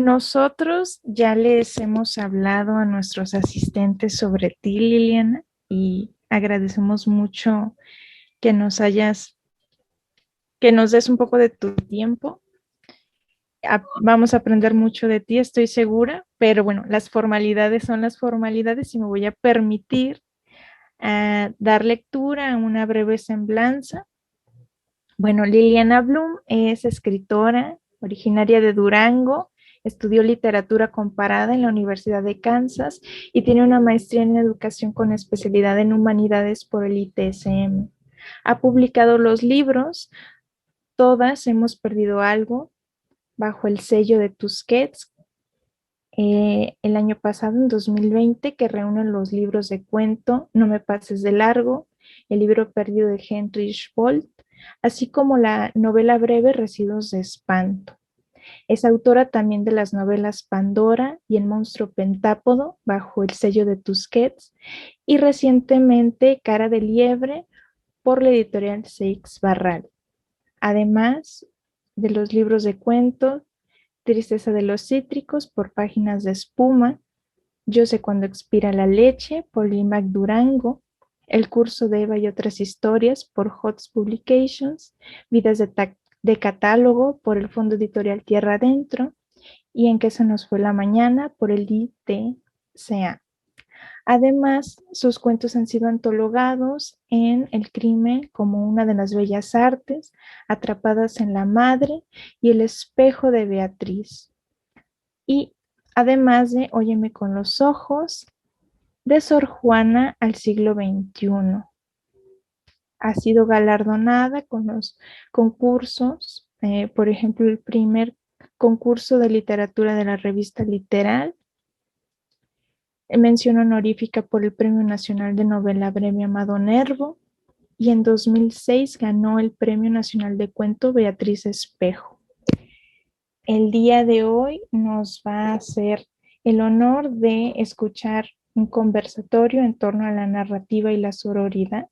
nosotros ya les hemos hablado a nuestros asistentes sobre ti, Liliana, y agradecemos mucho que que nos des un poco de tu tiempo. Vamos a aprender mucho de ti, estoy segura, pero bueno, las formalidades son las formalidades y me voy a permitir dar lectura a una breve semblanza. Bueno, Liliana Bloom es escritora, originaria de Durango, estudió literatura comparada en la Universidad de Kansas y tiene una maestría en educación con especialidad en humanidades por el ITSM. Ha publicado los libros Todas hemos perdido algo bajo el sello de Tusquets el año pasado, en 2020, que reúnen los libros de cuento No me pases de largo, el libro perdido de Heinrich Bolt, así como la novela breve Residuos de espanto. Es autora también de las novelas Pandora y El monstruo pentápodo, bajo el sello de Tusquets, y recientemente Cara de liebre, por la editorial Seix Barral. Además de los libros de cuentos Tristeza de los cítricos, por Páginas de espuma, Yo sé cuándo expira la leche, por Limac Durango, El curso de Eva y otras historias, por Hots Publications, Vidas de catálogo, por el Fondo Editorial Tierra Adentro, y En qué se nos fue la mañana, por el ITCA. Además, sus cuentos han sido antologados en El crimen como una de las bellas artes, Atrapadas en la madre y El espejo de Beatriz. Y además de Óyeme con los ojos, de Sor Juana al siglo XXI. Ha sido galardonada con los concursos, por ejemplo, el primer concurso de literatura de la revista Literal, mención honorífica por el Premio Nacional de Novela Breve Amado Nervo, y en 2006 ganó el Premio Nacional de Cuento Beatriz Espejo. El día de hoy nos va a hacer el honor de escuchar un conversatorio en torno a la narrativa y la sororidad.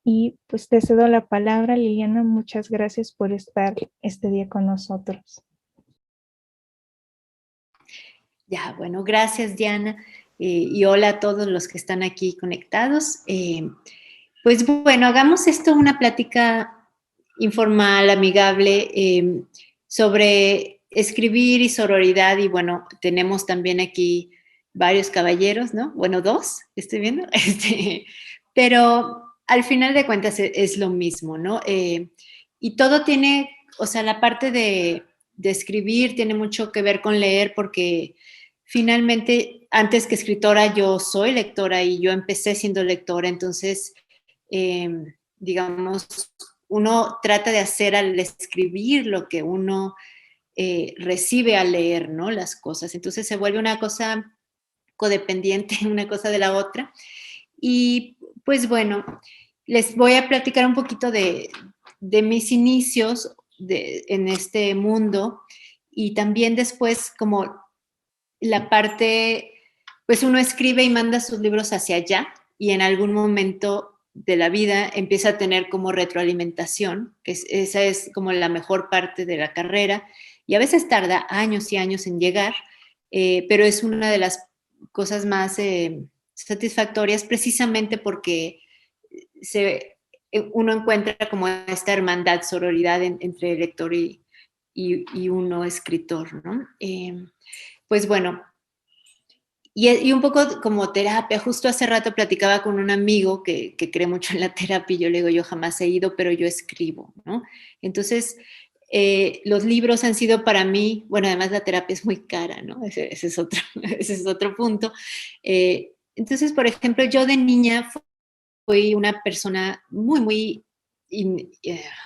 Y pues te cedo la palabra, Liliana. Muchas gracias por estar este día con nosotros. Ya, bueno, gracias, Diana. Y hola a todos los que están aquí conectados. Pues bueno, hagamos esto una plática informal, amigable, sobre escribir y sororidad. Y bueno, tenemos también aquí varios caballeros, ¿no? Bueno, dos, estoy viendo. Pero al final de cuentas es lo mismo, ¿no? Y todo tiene, o sea, la parte de escribir tiene mucho que ver con leer, porque finalmente, antes que escritora, yo soy lectora y yo empecé siendo lectora. Entonces, digamos, uno trata de hacer al escribir lo que uno recibe al leer, ¿no? Las cosas. Entonces se vuelve una cosa codependiente, una cosa de la otra. Y pues bueno, les voy a platicar un poquito de mis inicios en este mundo, y también después como la parte, pues uno escribe y manda sus libros hacia allá, y en algún momento de la vida empieza a tener como retroalimentación, que esa es como la mejor parte de la carrera, y a veces tarda años y años en llegar, pero es una de las cosas más satisfactorias, precisamente porque uno encuentra como esta hermandad, sororidad entre el lector y uno escritor, ¿no? Pues bueno, y un poco como terapia. Justo hace rato platicaba con un amigo que cree mucho en la terapia, y yo le digo, yo jamás he ido, pero yo escribo, ¿no? Entonces, los libros han sido para mí, bueno, además la terapia es muy cara, ¿no? Ese es otro, ese es otro punto. Entonces, por ejemplo, yo de niña fui una persona muy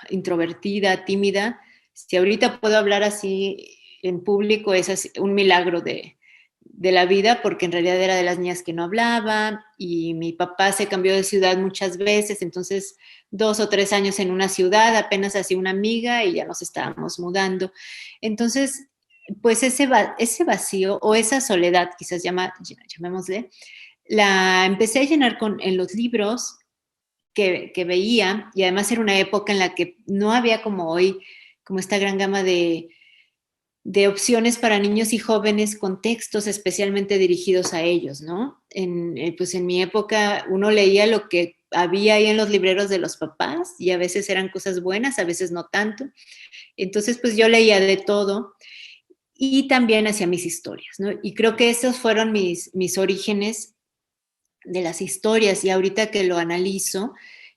introvertida, tímida. Si ahorita puedo hablar así en público, es así, un milagro de la vida, porque en realidad era de las niñas que no hablaba, y mi papá se cambió de ciudad muchas veces. Entonces 2 o 3 años en una ciudad, apenas hacía una amiga y ya nos estábamos mudando. Entonces, pues ese vacío o esa soledad, quizás llamémosle, la empecé a llenar en los libros que veía, y además era una época en la que no había como hoy, como esta gran gama de de opciones para niños y jóvenes con textos especialmente dirigidos a ellos, ¿no? Pues en mi época uno leía lo que había ahí en los libreros de los papás y a veces eran cosas buenas, a veces no tanto. Entonces, pues yo leía de todo y también hacía mis historias, ¿no? Y creo que esos fueron mis orígenes de las historias y ahorita que lo analizo,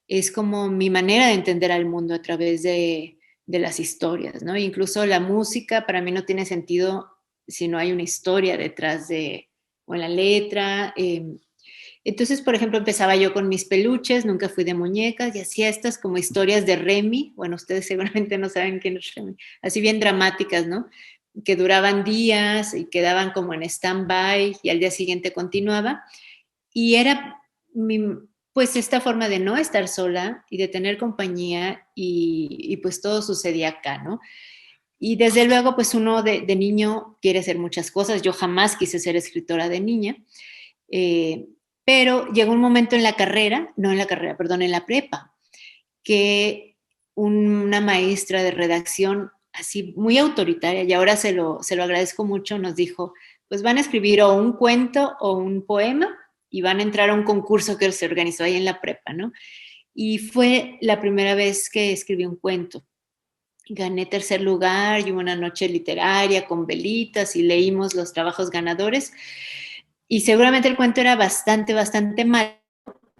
es como mi manera de entender al mundo a través de las historias, ¿no? Incluso la música para mí no tiene sentido si no hay una historia detrás de, o en la letra. Entonces, por ejemplo, empezaba yo con mis peluches, nunca fui de muñecas y hacía estas como historias de Remy, bueno, ustedes seguramente no saben quién es Remy, así bien dramáticas, ¿no? Que duraban días y quedaban como en stand-by y al día siguiente continuaba. Y era pues esta forma de no estar sola y de tener compañía y pues todo sucedía acá, ¿no? Y desde luego, pues uno de niño quiere hacer muchas cosas. Yo jamás quise ser escritora de niña, eh, pero llegó un momento en la carrera, no en la carrera, perdón, en la prepa, que una maestra de redacción así muy autoritaria, y ahora se lo agradezco mucho, nos dijo, pues van a escribir o un cuento o un poema y van a entrar a un concurso que se organizó ahí en la prepa, ¿no? Y fue la primera vez que escribí un cuento. Gané tercer lugar y hubo una noche literaria con velitas y leímos los trabajos ganadores. Y seguramente el cuento era bastante, bastante malo,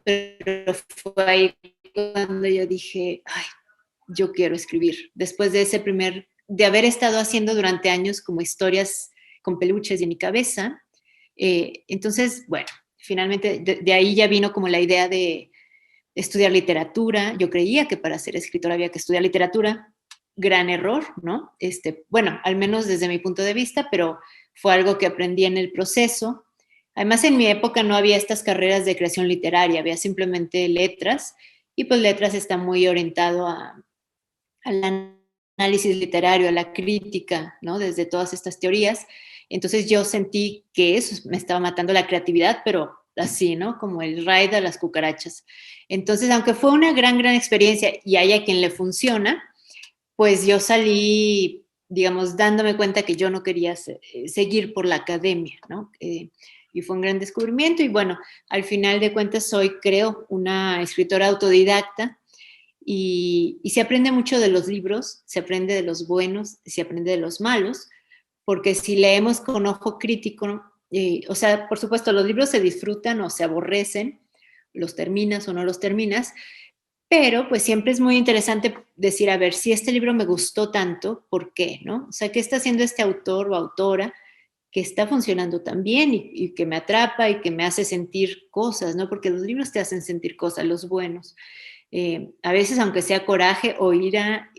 pero fue ahí cuando yo dije, ay, yo quiero escribir. Después de de haber estado haciendo durante años como historias con peluches en mi cabeza. Entonces, bueno, finalmente de ahí ya vino como la idea de estudiar literatura. Yo creía que para ser escritora había que estudiar literatura. Gran error, ¿no? Bueno, al menos desde mi punto de vista, pero fue algo que aprendí en el proceso. Además, en mi época no había estas carreras de creación literaria, había simplemente letras, y pues letras está muy orientado al análisis literario, a la crítica, ¿no? Desde todas estas teorías. Entonces yo sentí que eso me estaba matando la creatividad, pero así, ¿no? Como el raid a las cucarachas. Entonces, aunque fue una gran, gran experiencia y hay a quien le funciona, pues yo salí, digamos, dándome cuenta que yo no quería seguir por la academia, ¿no? Y fue un gran descubrimiento y bueno, al final de cuentas soy, creo, una escritora autodidacta y se aprende mucho de los libros, se aprende de los buenos, se aprende de los malos, porque si leemos con ojo crítico, o sea, por supuesto, los libros se disfrutan o se aborrecen, los terminas o no los terminas, pero pues siempre es muy interesante decir, a ver, si este libro me gustó tanto, ¿por qué? ¿No? O sea, ¿qué está haciendo este autor o autora que está funcionando tan bien y que me atrapa y que me hace sentir cosas, ¿no? Porque los libros te hacen sentir cosas, los buenos. A veces, aunque sea coraje o ira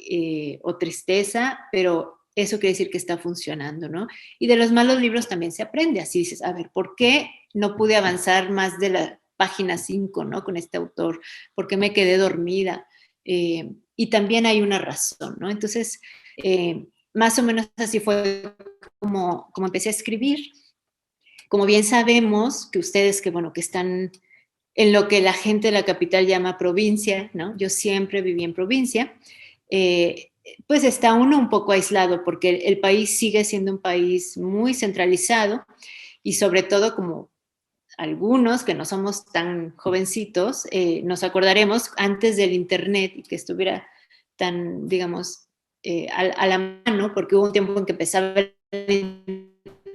o tristeza, pero eso quiere decir que está funcionando, ¿no? Y de los malos libros también se aprende, así dices, a ver, ¿por qué no pude avanzar más de la página 5, ¿no? Con este autor, ¿por qué me quedé dormida? Y también hay una razón, ¿no? Entonces, más o menos así fue como empecé a escribir. Como bien sabemos, que ustedes bueno, que están en lo que la gente de la capital llama provincia, ¿no? Yo siempre viví en provincia, pues está uno un poco aislado porque el país sigue siendo un país muy centralizado y sobre todo como algunos que no somos tan jovencitos, nos acordaremos antes del internet y que estuviera tan, digamos, a la mano, porque hubo un tiempo en que empezaba el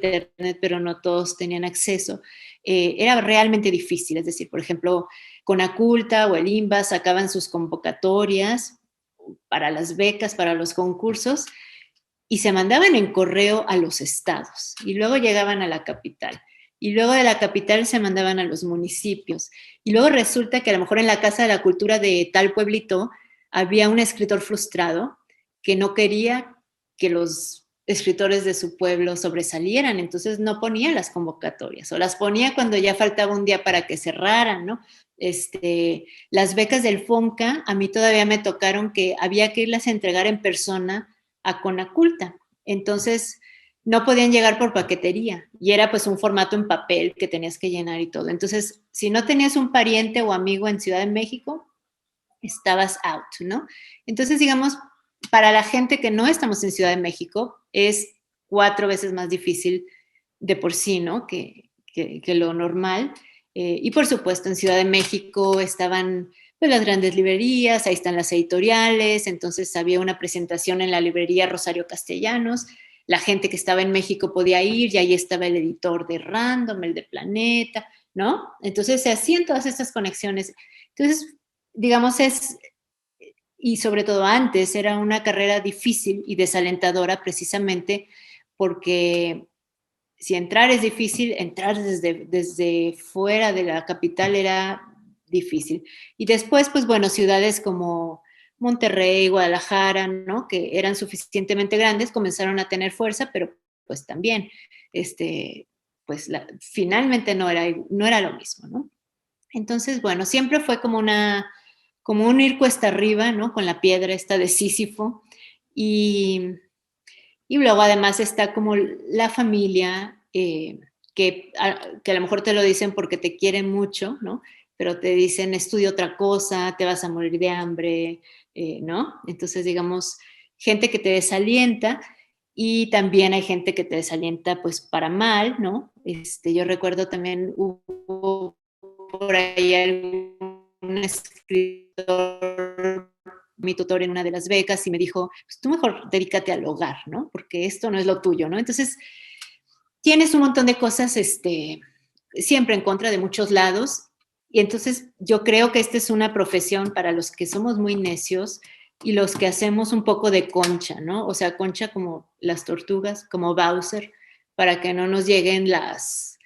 internet, pero no todos tenían acceso, era realmente difícil. Es decir, por ejemplo, Conaculta o el INBA sacaban sus convocatorias para las becas, para los concursos, y se mandaban en correo a los estados y luego llegaban a la capital. Y luego de la capital se mandaban a los municipios. Y luego resulta que a lo mejor en la Casa de la Cultura de tal pueblito había un escritor frustrado que no quería que los escritores de su pueblo sobresalieran, entonces no ponía las convocatorias o las ponía cuando ya faltaba un día para que cerraran, ¿no? Las becas del FONCA, a mí todavía me tocaron que había que irlas a entregar en persona a Conaculta. Entonces, no podían llegar por paquetería y era pues un formato en papel que tenías que llenar y todo. Entonces, si no tenías un pariente o amigo en Ciudad de México, estabas out, ¿no? Entonces, digamos, para la gente que no estamos en Ciudad de México, es 4 veces más difícil de por sí, ¿no? Que lo normal. Y por supuesto, en Ciudad de México estaban pues, las grandes librerías, ahí están las editoriales, entonces había una presentación en la librería Rosario Castellanos, la gente que estaba en México podía ir y ahí estaba el editor de Random, el de Planeta, ¿no? Entonces se hacían todas estas conexiones. Entonces, digamos, y sobre todo antes, era una carrera difícil y desalentadora precisamente porque si entrar es difícil, entrar desde fuera de la capital era difícil. Y después, pues bueno, ciudades como Monterrey, Guadalajara, ¿no? Que eran suficientemente grandes, comenzaron a tener fuerza, pero pues también, pues finalmente no era lo mismo, ¿no? Entonces, bueno, siempre fue como un ir cuesta arriba, ¿no? Con la piedra esta de Sísifo. Y luego además está como la familia, que a lo mejor te lo dicen porque te quieren mucho, ¿no? Pero te dicen, estudia otra cosa, te vas a morir de hambre, ¿no? Entonces, digamos, gente que te desalienta y también hay gente que te desalienta pues para mal, ¿no? Yo recuerdo también hubo por ahí algún escritor, mi tutor en una de las becas, y me dijo, pues tú mejor dedícate al hogar, ¿no? Porque esto no es lo tuyo, ¿no? Entonces, tienes un montón de cosas, siempre en contra de muchos lados, y entonces yo creo que esta es una profesión para los que somos muy necios y los que hacemos un poco de concha, ¿no? O sea, concha como las tortugas, como Bowser, para que no nos lleguen las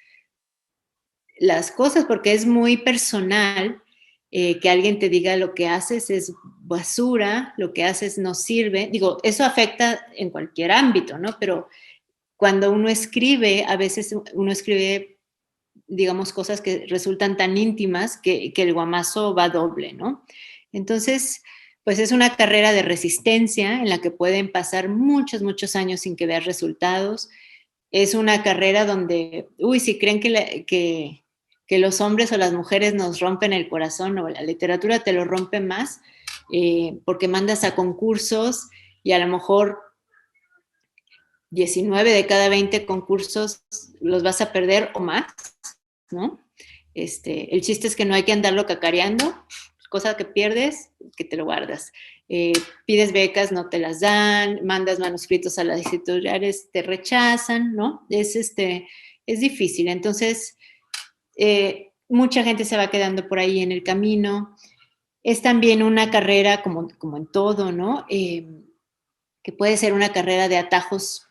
cosas, porque es muy personal. Que alguien te diga lo que haces es basura, lo que haces no sirve. Digo, eso afecta en cualquier ámbito, ¿no? Pero cuando uno escribe, a veces uno escribe, digamos, cosas que resultan tan íntimas que el guamazo va doble, ¿no? Entonces, pues es una carrera de resistencia en la que pueden pasar muchos, muchos años sin que veas resultados. Es una carrera donde, si creen que los hombres o las mujeres nos rompen el corazón, o la literatura te lo rompe más, porque mandas a concursos y a lo mejor 19 de cada 20 concursos los vas a perder o más, ¿no? El chiste es que no hay que andarlo cacareando, cosa que pierdes, que te lo guardas. Pides becas, no te las dan, mandas manuscritos a las editoriales, te rechazan, ¿no? Es difícil. Entonces, mucha gente se va quedando por ahí en el camino. Es también una carrera, como en todo, ¿no? Que puede ser una carrera de atajos,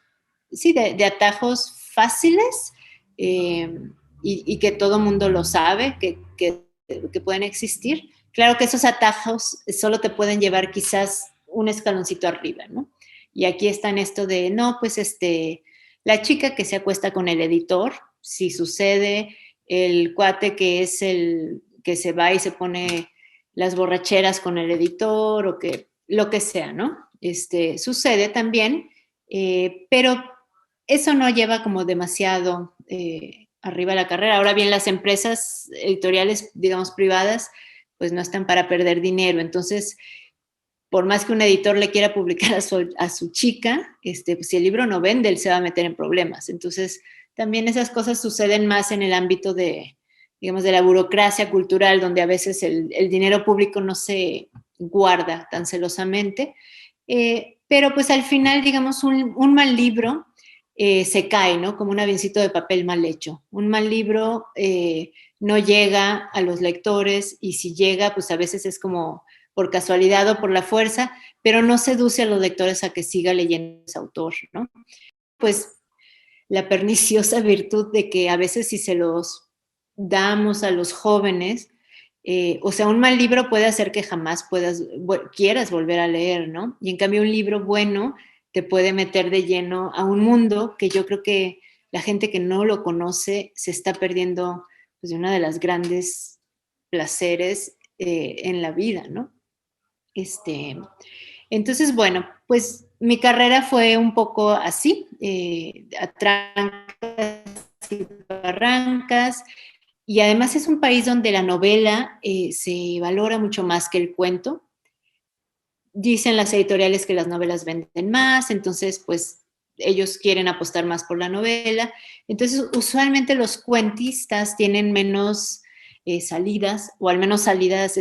sí, de atajos fáciles, y que todo mundo lo sabe, que pueden existir. Claro que esos atajos solo te pueden llevar quizás un escaloncito arriba, ¿no? Y aquí está en esto de, no, pues la chica que se acuesta con el editor, si sucede, el cuate que es el que se va y se pone las borracheras con el editor, o que lo que sea, ¿no? Sucede también, pero eso no lleva como demasiado arriba la carrera. Ahora bien, las empresas editoriales, digamos, privadas, pues no están para perder dinero. Entonces, por más que un editor le quiera publicar a su chica, pues si el libro no vende, él se va a meter en problemas. Entonces, también esas cosas suceden más en el ámbito de, digamos, de la burocracia cultural, donde a veces el dinero público no se guarda tan celosamente. Pero pues al final, digamos, un mal libro se cae, ¿no? Como un avioncito de papel mal hecho. Un mal libro no llega a los lectores, y si llega, pues a veces es como por casualidad o por la fuerza, pero no seduce a los lectores a que siga leyendo ese autor, ¿no? Pues la perniciosa virtud de que a veces si se los damos a los jóvenes, o sea, un mal libro puede hacer que jamás quieras volver a leer, ¿no? Y en cambio un libro bueno te puede meter de lleno a un mundo que yo creo que la gente que no lo conoce se está perdiendo, pues, de una de las grandes placeres en la vida, ¿no? Entonces, bueno, pues mi carrera fue un poco así, a trancas y barrancas, y además es un país donde la novela se valora mucho más que el cuento. Dicen las editoriales que las novelas venden más, entonces pues ellos quieren apostar más por la novela. Entonces, usualmente los cuentistas tienen menos salidas, o al menos salidas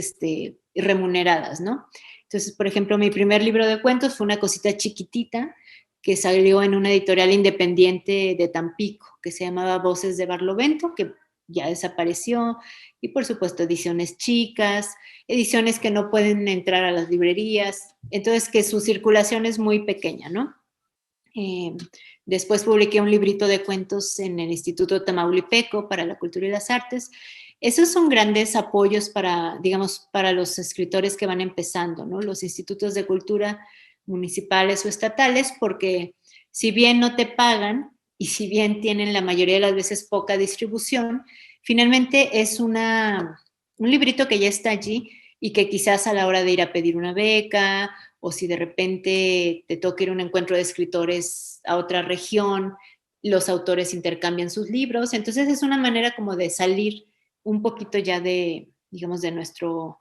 remuneradas, ¿no? Entonces, por ejemplo, mi primer libro de cuentos fue una cosita chiquitita que salió en una editorial independiente de Tampico, que se llamaba Voces de Barlovento, que ya desapareció, y por supuesto ediciones chicas, ediciones que no pueden entrar a las librerías, entonces que su circulación es muy pequeña, ¿no? Después publiqué un librito de cuentos en el Instituto Tamaulipeco para la Cultura y las Artes. Esos son grandes apoyos para, digamos, para los escritores que van empezando, ¿no? Los institutos de cultura municipales o estatales, porque si bien no te pagan y si bien tienen la mayoría de las veces poca distribución, finalmente es un librito que ya está allí y que quizás a la hora de ir a pedir una beca o si de repente te toca ir a un encuentro de escritores a otra región, los autores intercambian sus libros. Entonces es una manera como de salir un poquito ya de, digamos, de nuestro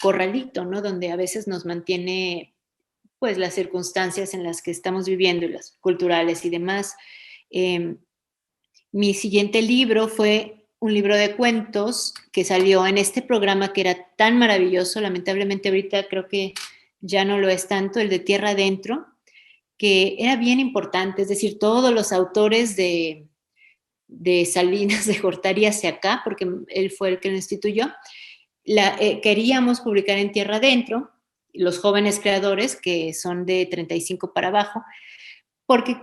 corralito, ¿no? Donde a veces nos mantiene, pues, las circunstancias en las que estamos viviendo, y las culturales y demás. Mi siguiente libro fue un libro de cuentos que salió en este programa que era tan maravilloso, lamentablemente ahorita creo que ya no lo es tanto, el de Tierra Adentro, que era bien importante, es decir, todos los autores de Salinas de Gortari hacia acá, porque él fue el que lo instituyó, queríamos publicar en Tierra Adentro, los jóvenes creadores, que son de 35 para abajo, porque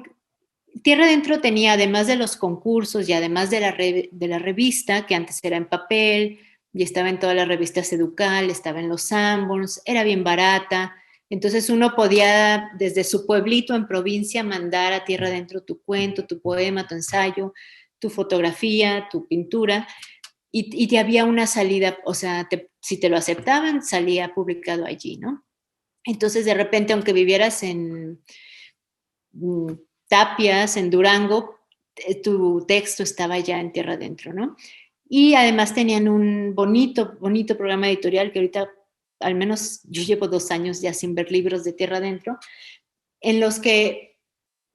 Tierra Adentro tenía, además de los concursos y además de la revista, que antes era en papel, y estaba en todas las revistas Educal, estaba en los Sanborns, era bien barata, entonces uno podía desde su pueblito en provincia mandar a Tierra Adentro tu cuento, tu poema, tu ensayo, tu fotografía, tu pintura, y te había una salida, o sea, si te lo aceptaban, salía publicado allí, ¿no? Entonces, de repente, aunque vivieras en Tapias, en Durango, tu texto estaba ya en Tierra Adentro, ¿no? Y además tenían un bonito, bonito programa editorial que ahorita, al menos yo llevo 2 años ya sin ver libros de Tierra Adentro, en los que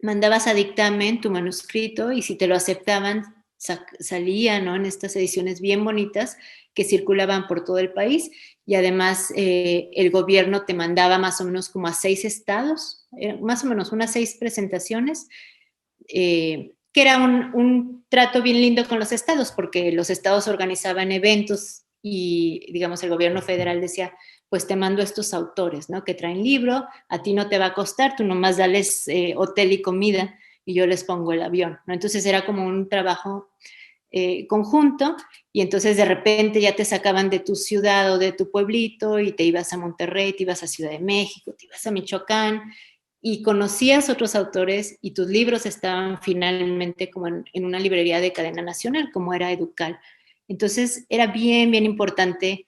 mandabas a dictamen tu manuscrito y si te lo aceptaban, salía, ¿no? En estas ediciones bien bonitas que circulaban por todo el país y además el gobierno te mandaba más o menos como a 6 estados, más o menos unas 6 presentaciones, que era un trato bien lindo con los estados, porque los estados organizaban eventos y, digamos, el gobierno federal decía, pues te mando a estos autores, ¿no? Que traen libro, a ti no te va a costar, tú nomás dales hotel y comida y yo les pongo el avión, ¿no? Entonces era como un trabajo conjunto y entonces de repente ya te sacaban de tu ciudad o de tu pueblito y te ibas a Monterrey, te ibas a Ciudad de México, te ibas a Michoacán y conocías otros autores y tus libros estaban finalmente como en una librería de cadena nacional, como era Educal. Entonces era bien, bien importante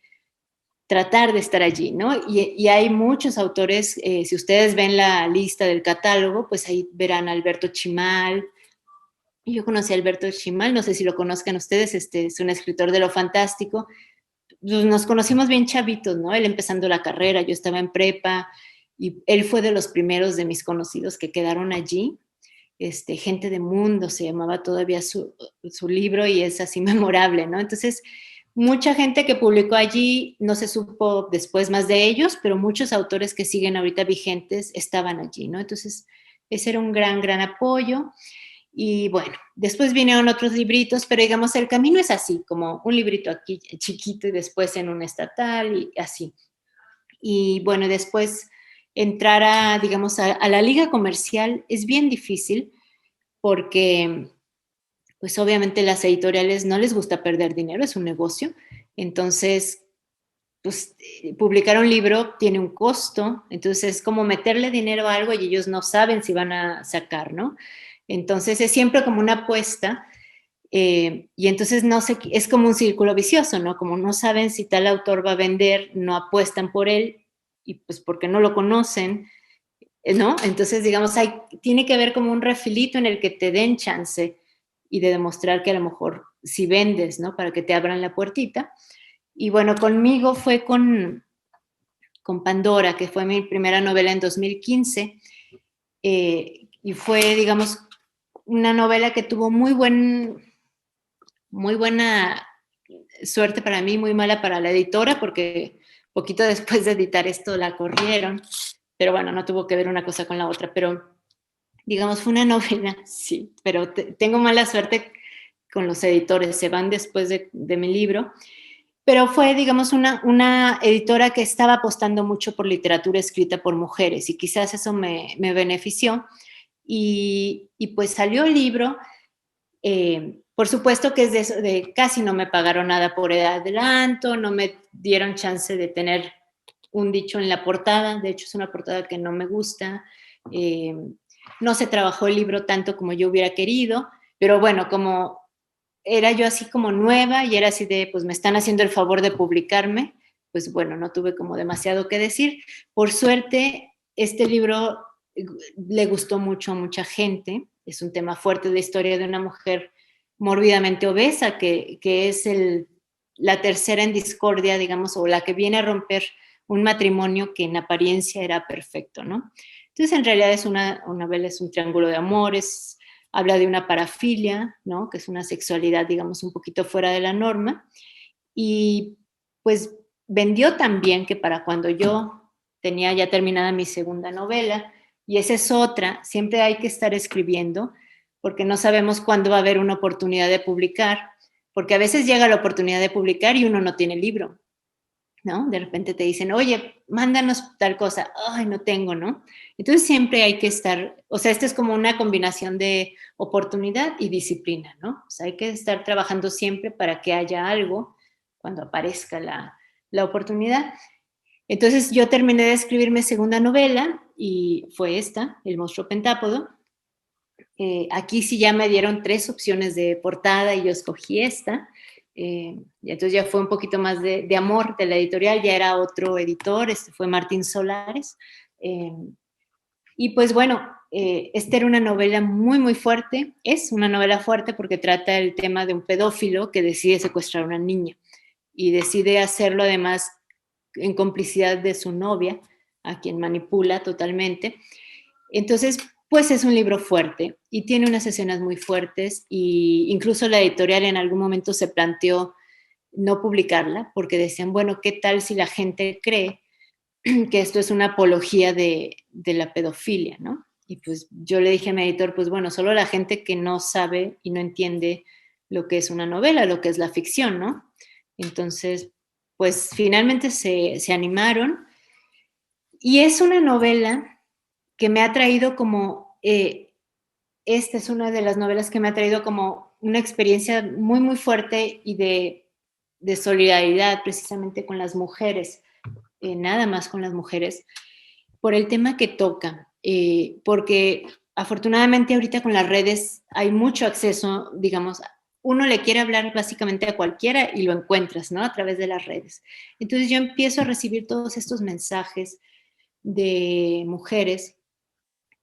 tratar de estar allí, ¿no? Y hay muchos autores, si ustedes ven la lista del catálogo, pues ahí verán a Alberto Chimal. Yo conocí a Alberto Chimal, no sé si lo conozcan ustedes, es un escritor de lo fantástico. Nos conocimos bien chavitos, ¿no? Él empezando la carrera, yo estaba en prepa, y él fue de los primeros de mis conocidos que quedaron allí. Gente de Mundo se llamaba todavía su libro y es así memorable, ¿no? Entonces, mucha gente que publicó allí, no se supo después más de ellos, pero muchos autores que siguen ahorita vigentes estaban allí, ¿no? Entonces, ese era un gran, gran apoyo. Y bueno, después vinieron otros libritos, pero digamos, el camino es así, como un librito aquí chiquito y después en un estatal y así. Y bueno, después entrar a, digamos, a la liga comercial es bien difícil porque, pues obviamente las editoriales no les gusta perder dinero, es un negocio. Entonces, pues publicar un libro tiene un costo, entonces es como meterle dinero a algo y ellos no saben si van a sacar, ¿no? Entonces es siempre como una apuesta y entonces no sé, es como un círculo vicioso, ¿no? Como no saben si tal autor va a vender, no apuestan por él y pues porque no lo conocen, ¿no? Entonces, digamos, tiene que haber como un refilito en el que te den chance y de demostrar que a lo mejor si vendes, ¿no? Para que te abran la puertita. Y bueno, conmigo fue con Pandora, que fue mi primera novela en 2015. y fue, digamos, una novela que tuvo muy buena suerte para mí, muy mala para la editora, porque poquito después de editar esto la corrieron, pero bueno, no tuvo que ver una cosa con la otra, pero digamos, fue una novela, sí, pero tengo mala suerte con los editores, se van después de mi libro, pero fue, digamos, una editora que estaba apostando mucho por literatura escrita por mujeres y quizás eso me benefició. Y pues salió el libro. Por supuesto que es de eso, de casi no me pagaron nada por adelanto, no me dieron chance de tener un dicho en la portada, de hecho es una portada que no me gusta, no se trabajó el libro tanto como yo hubiera querido, pero bueno, como era yo así como nueva y era así de, pues me están haciendo el favor de publicarme, pues bueno, no tuve como demasiado que decir. Por suerte, este libro le gustó mucho a mucha gente, es un tema fuerte de la historia de una mujer mórbidamente obesa, que es la tercera en discordia, digamos, o la que viene a romper un matrimonio que en apariencia era perfecto, ¿no? Entonces, en realidad es una novela, es un triángulo de amores, habla de una parafilia, ¿no? Que es una sexualidad, digamos, un poquito fuera de la norma, y pues vendió también que para cuando yo tenía ya terminada mi segunda novela, y esa es otra, siempre hay que estar escribiendo, porque no sabemos cuándo va a haber una oportunidad de publicar, porque a veces llega la oportunidad de publicar y uno no tiene libro, ¿no? De repente te dicen, oye, mándanos tal cosa, ay, no tengo, ¿no? Entonces siempre hay que estar, o sea, esto es como una combinación de oportunidad y disciplina, ¿no? O sea, hay que estar trabajando siempre para que haya algo cuando aparezca la oportunidad. Entonces yo terminé de escribir mi segunda novela y fue esta, El monstruo pentápodo. Aquí sí ya me dieron 3 opciones de portada y yo escogí esta. Y entonces ya fue un poquito más de amor de la editorial, ya era otro editor, este fue Martín Solares. Eh, y pues bueno, esta era una novela muy, muy fuerte, es una novela fuerte porque trata el tema de un pedófilo que decide secuestrar a una niña y decide hacerlo además en complicidad de su novia, a quien manipula totalmente. Entonces, pues es un libro fuerte y tiene unas escenas muy fuertes y incluso la editorial en algún momento se planteó no publicarla porque decían, bueno, ¿qué tal si la gente cree que esto es una apología de la pedofilia, ¿no? Y pues yo le dije a mi editor, pues bueno, solo la gente que no sabe y no entiende lo que es una novela, lo que es la ficción, ¿no? Entonces, pues finalmente se animaron y es una novela que me ha traído como, esta es una de las novelas que me ha traído como una experiencia muy, muy fuerte y de solidaridad precisamente con las mujeres, nada más con las mujeres, por el tema que toca, porque afortunadamente ahorita con las redes hay mucho acceso, digamos, uno le quiere hablar básicamente a cualquiera y lo encuentras, ¿no? A través de las redes. Entonces yo empiezo a recibir todos estos mensajes de mujeres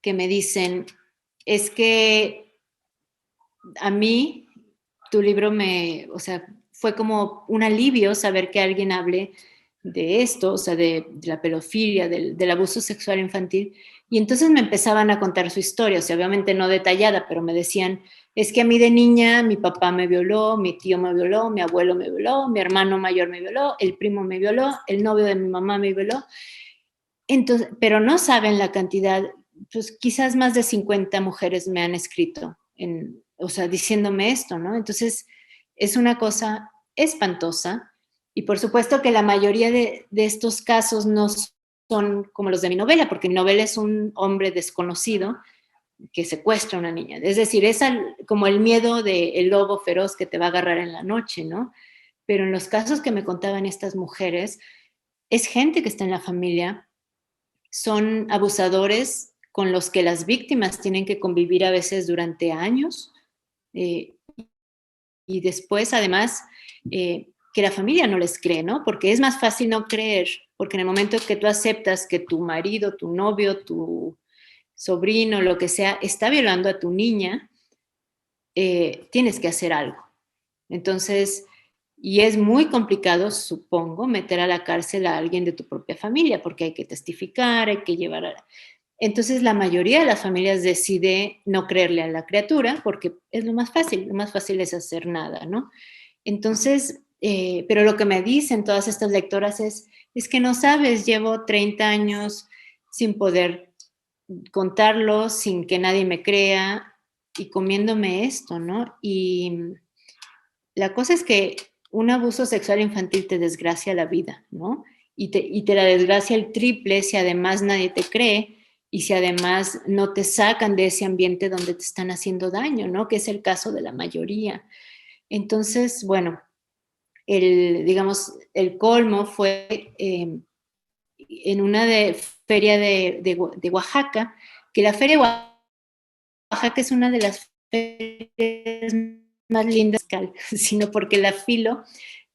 que me dicen, es que a mí tu libro o sea, fue como un alivio saber que alguien hable de esto, o sea, de la pedofilia, del abuso sexual infantil. Y entonces me empezaban a contar su historia, o sea, obviamente no detallada, pero me decían, es que a mí de niña mi papá me violó, mi tío me violó, mi abuelo me violó, mi hermano mayor me violó, el primo me violó, el novio de mi mamá me violó. Entonces, pero no saben la cantidad, pues quizás más de 50 mujeres me han escrito, o sea, diciéndome esto, ¿no? Entonces, es una cosa espantosa y por supuesto que la mayoría de estos casos no son como los de mi novela, porque mi novela es un hombre desconocido que secuestra a una niña. Es decir, es como el miedo del lobo feroz que te va a agarrar en la noche, ¿no? Pero en los casos que me contaban estas mujeres, es gente que está en la familia, son abusadores con los que las víctimas tienen que convivir a veces durante años, eh, y después además que la familia no les cree, ¿no? Porque es más fácil no creer, porque en el momento que tú aceptas que tu marido, tu novio, tu sobrino, lo que sea, está violando a tu niña, tienes que hacer algo. Entonces, y es muy complicado, supongo, meter a la cárcel a alguien de tu propia familia, porque hay que testificar, hay que llevar Entonces la mayoría de las familias decide no creerle a la criatura porque es lo más fácil es hacer nada, ¿no? Entonces, pero lo que me dicen todas estas lectoras es que no sabes, llevo 30 años sin poder contarlo, sin que nadie me crea y comiéndome esto, ¿no? Y la cosa es que un abuso sexual infantil te desgracia la vida, ¿no? Y te la desgracia el triple si además nadie te cree y si además no te sacan de ese ambiente donde te están haciendo daño, ¿no? Que es el caso de la mayoría. Entonces, bueno, digamos, el colmo fue en una feria de Oaxaca, que la feria de Oaxaca es una de las ferias más lindas, sino porque la Filo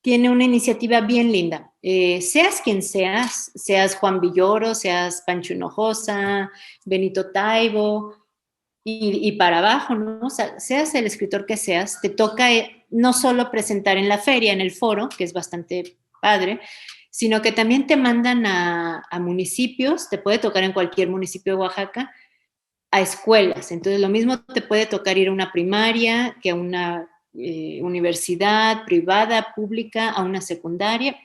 tiene una iniciativa bien linda. Seas quien seas, seas Juan Villoro, seas Pancho Hinojosa, Benito Taibo y para abajo, ¿no? O sea, seas el escritor que seas, te toca no solo presentar en la feria, en el foro, que es bastante padre, sino que también te mandan a municipios, te puede tocar en cualquier municipio de Oaxaca, a escuelas. Entonces, lo mismo te puede tocar ir a una primaria que a una universidad privada, pública, a una secundaria,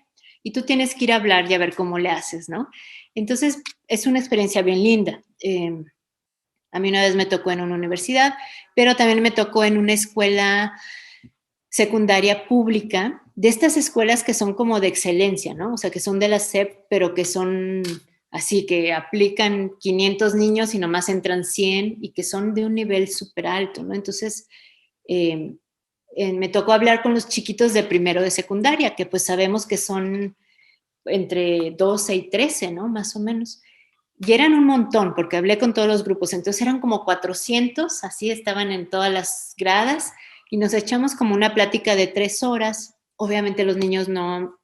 y tú tienes que ir a hablar y a ver cómo le haces, ¿no? Entonces, es una experiencia bien linda. A mí una vez me tocó en una universidad, pero también me tocó en una escuela secundaria pública, de estas escuelas que son como de excelencia, ¿no? O sea, que son de la SEP, pero que son así, que aplican 500 niños y nomás entran 100 y que son de un nivel súper alto, ¿no? Entonces, me tocó hablar con los chiquitos de primero de secundaria, que pues sabemos que son entre 12 y 13, ¿no? Más o menos. Y eran un montón, porque hablé con todos los grupos, entonces eran como 400, así estaban en todas las gradas, y nos echamos como una plática de 3 horas. Obviamente los niños no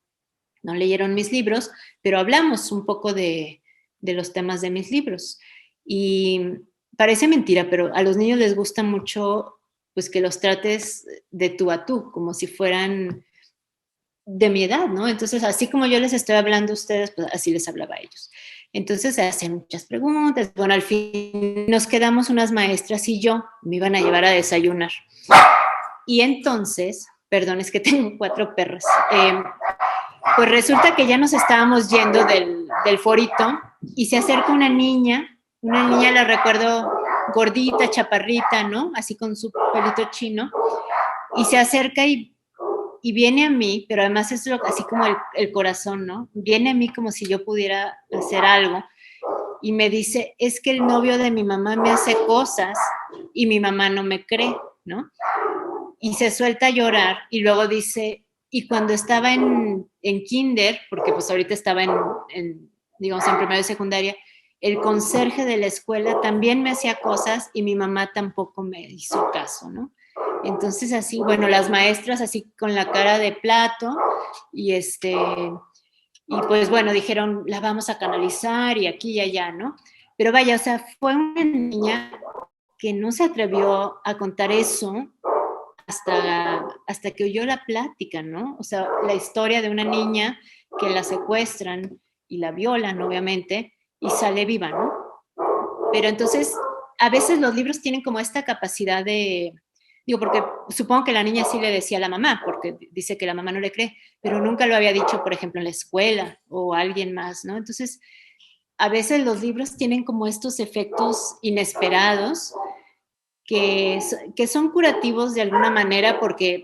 leyeron mis libros, pero hablamos un poco de los temas de mis libros. Y parece mentira, pero a los niños les gusta mucho pues que los trates de tú a tú, como si fueran de mi edad, ¿no? Entonces, así como yo les estoy hablando a ustedes, pues así les hablaba a ellos. Entonces se hacen muchas preguntas. Bueno, al fin nos quedamos unas maestras y yo, me iban a llevar a desayunar. Y entonces, perdón, es que tengo 4 perros. Pues resulta que ya nos estábamos yendo del forito y se acerca una niña la recuerdo gordita, chaparrita, ¿no? Así con su pelito chino. Y se acerca y viene a mí, pero además es así como el corazón, ¿no? Viene a mí como si yo pudiera hacer algo y me dice, es que el novio de mi mamá me hace cosas y mi mamá no me cree, ¿no? Y se suelta a llorar y luego dice, y cuando estaba en kinder, porque pues ahorita estaba digamos, en primero y secundaria, el conserje de la escuela también me hacía cosas y mi mamá tampoco me hizo caso, ¿no? Entonces así, bueno, las maestras así con la cara de plato y y pues bueno, dijeron, la vamos a canalizar y aquí y allá, ¿no? Pero vaya, o sea, fue una niña que no se atrevió a contar eso hasta que oyó la plática, ¿no? O sea, la historia de una niña que la secuestran y la violan, obviamente, y sale viva, ¿no? Pero entonces, a veces los libros tienen como esta capacidad digo, porque supongo que la niña sí le decía a la mamá, porque dice que la mamá no le cree, pero nunca lo había dicho, por ejemplo, en la escuela o a alguien más, ¿no? Entonces, a veces los libros tienen como estos efectos inesperados que son curativos de alguna manera, porque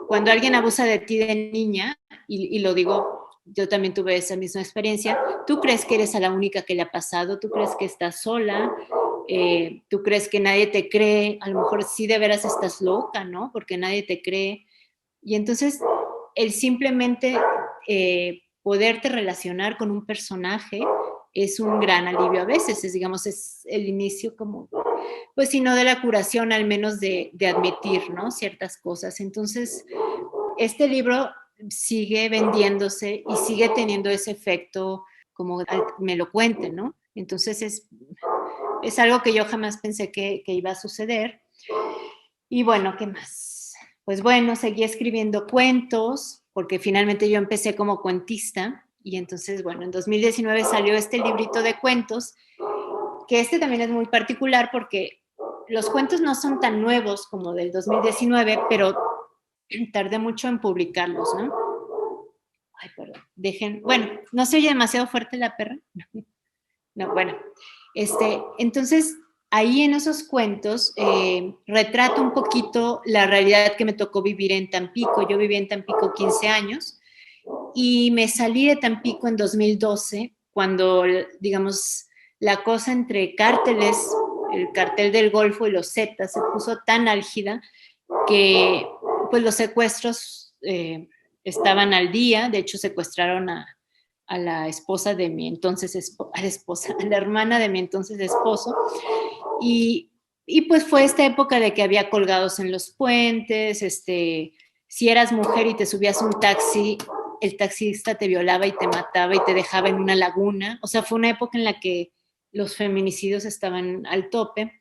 cuando alguien abusa de ti de niña, y lo digo, yo también tuve esa misma experiencia, tú crees que eres a la única que le ha pasado, tú crees que estás sola, tú crees que nadie te cree, a lo mejor sí de veras estás loca, ¿no? Porque nadie te cree. Y entonces, el simplemente poderte relacionar con un personaje es un gran alivio a veces, digamos, es el inicio como, pues si no de la curación, al menos de admitir, ¿no? Ciertas cosas. Entonces, este libro sigue vendiéndose y sigue teniendo ese efecto como me lo cuenten, ¿no? Entonces es algo que yo jamás pensé que iba a suceder. Y bueno, ¿qué más? Pues bueno, seguí escribiendo cuentos, porque finalmente yo empecé como cuentista, y entonces, bueno, en 2019 salió este librito de cuentos, que este también es muy particular porque los cuentos no son tan nuevos como del 2019, pero tardé mucho en publicarlos, ¿no? Ay, perdón. Bueno, ¿no se oye demasiado fuerte la perra? No, bueno. Entonces, ahí en esos cuentos retrato un poquito la realidad que me tocó vivir en Tampico. Yo viví en Tampico 15 años y me salí de Tampico en 2012, cuando, digamos, la cosa entre cárteles, el cartel del Golfo y los Zetas se puso tan álgida que pues los secuestros estaban al día. De hecho secuestraron a la esposa de mi entonces a la hermana de mi entonces esposo, y pues fue esta época de que había colgados en los puentes, si eras mujer y te subías a un taxi, el taxista te violaba y te mataba y te dejaba en una laguna. O sea, fue una época en la que los feminicidios estaban al tope.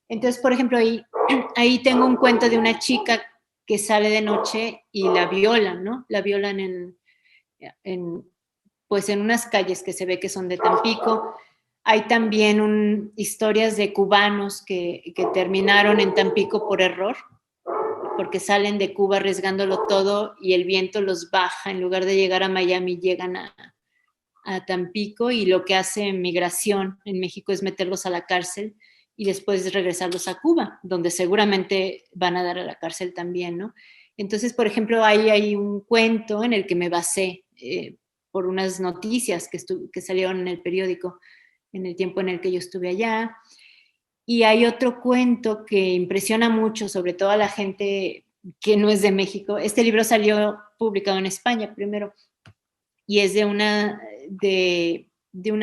Entonces, por ejemplo, ahí tengo un cuento de una chica que sale de noche y la violan, ¿no? La violan pues en unas calles que se ve que son de Tampico. Hay también historias de cubanos que terminaron en Tampico por error, porque salen de Cuba arriesgándolo todo y el viento los baja. En lugar de llegar a Miami, llegan a Tampico, y lo que hace Migración en México es meterlos a la cárcel y después regresarlos a Cuba, donde seguramente van a dar a la cárcel también, ¿no? Entonces, por ejemplo, ahí hay un cuento en el que me basé por unas noticias que salieron en el periódico en el tiempo en el que yo estuve allá. Y hay otro cuento que impresiona mucho, sobre todo a la gente que no es de México. Este libro salió publicado en España primero, y es de una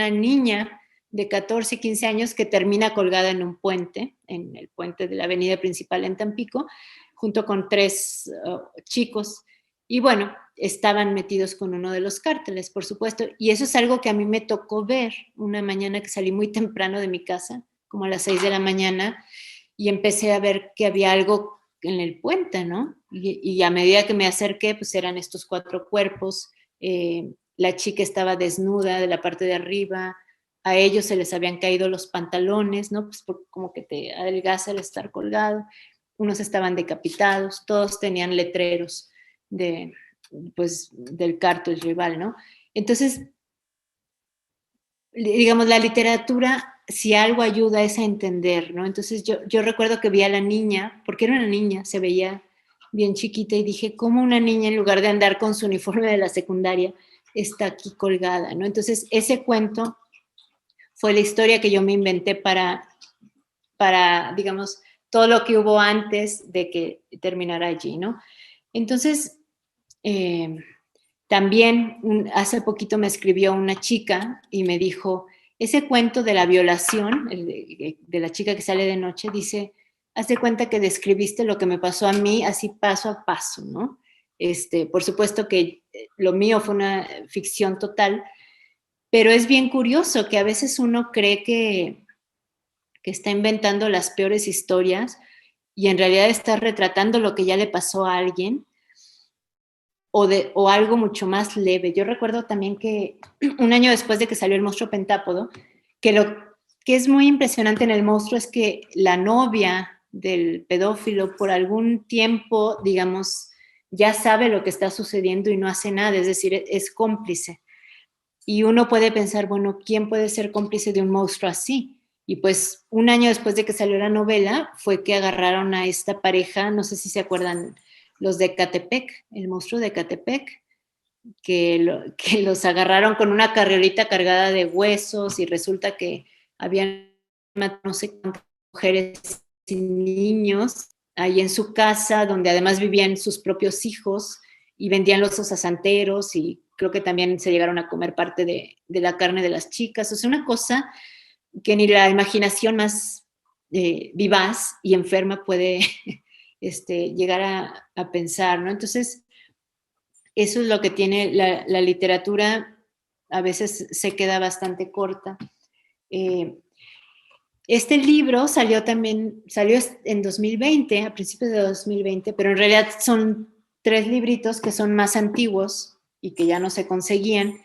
niña de 14, 15 años que termina colgada en un puente, en el puente de la avenida principal en Tampico, junto con 3 chicos. Y bueno, estaban metidos con uno de los cárteles, por supuesto. Y eso es algo que a mí me tocó ver una mañana que salí muy temprano de mi casa, como a las 6 de la mañana, y empecé a ver que había algo en el puente, ¿no? Y a medida que me acerqué, pues eran estos 4 cuerpos. La chica estaba desnuda de la parte de arriba, a ellos se les habían caído los pantalones, ¿no? Pues como que te adelgaza el estar colgado. Unos estaban decapitados, todos tenían letreros pues, del cártel rival, ¿no? Entonces, digamos, la literatura, si algo ayuda, es a entender, ¿no? Entonces yo recuerdo que vi a la niña, porque era una niña, se veía bien chiquita, y dije, ¿cómo una niña, en lugar de andar con su uniforme de la secundaria, está aquí colgada, ¿no? Entonces, ese cuento fue la historia que yo me inventé para digamos, todo lo que hubo antes de que terminara allí, ¿no? Entonces, también hace poquito me escribió una chica y me dijo, ese cuento de la violación, de la chica que sale de noche, dice, haz de cuenta que describiste lo que me pasó a mí así paso a paso, ¿no? Por supuesto que lo mío fue una ficción total, pero es bien curioso que a veces uno cree que está inventando las peores historias y en realidad está retratando lo que ya le pasó a alguien, o algo mucho más leve. Yo recuerdo también que un año después de que salió El monstruo pentápodo, que lo que es muy impresionante en El monstruo es que la novia del pedófilo por algún tiempo, digamos, ya sabe lo que está sucediendo y no hace nada, es decir, es cómplice. Y uno puede pensar, bueno, ¿quién puede ser cómplice de un monstruo así? Y pues un año después de que salió la novela fue que agarraron a esta pareja, no sé si se acuerdan, los de Ecatepec, el monstruo de Ecatepec, que los agarraron con una carriolita cargada de huesos, y resulta que habían matado no sé cuántas mujeres y niños ahí en su casa, donde además vivían sus propios hijos, y vendían los santeros, y creo que también se llegaron a comer parte de la carne de las chicas. O sea, una cosa que ni la imaginación más vivaz y enferma puede llegar a pensar, ¿no? Entonces, eso es lo que tiene la literatura, a veces se queda bastante corta. Este libro salió en 2020, a principios de 2020, pero en realidad son 3 libritos que son más antiguos y que ya no se conseguían,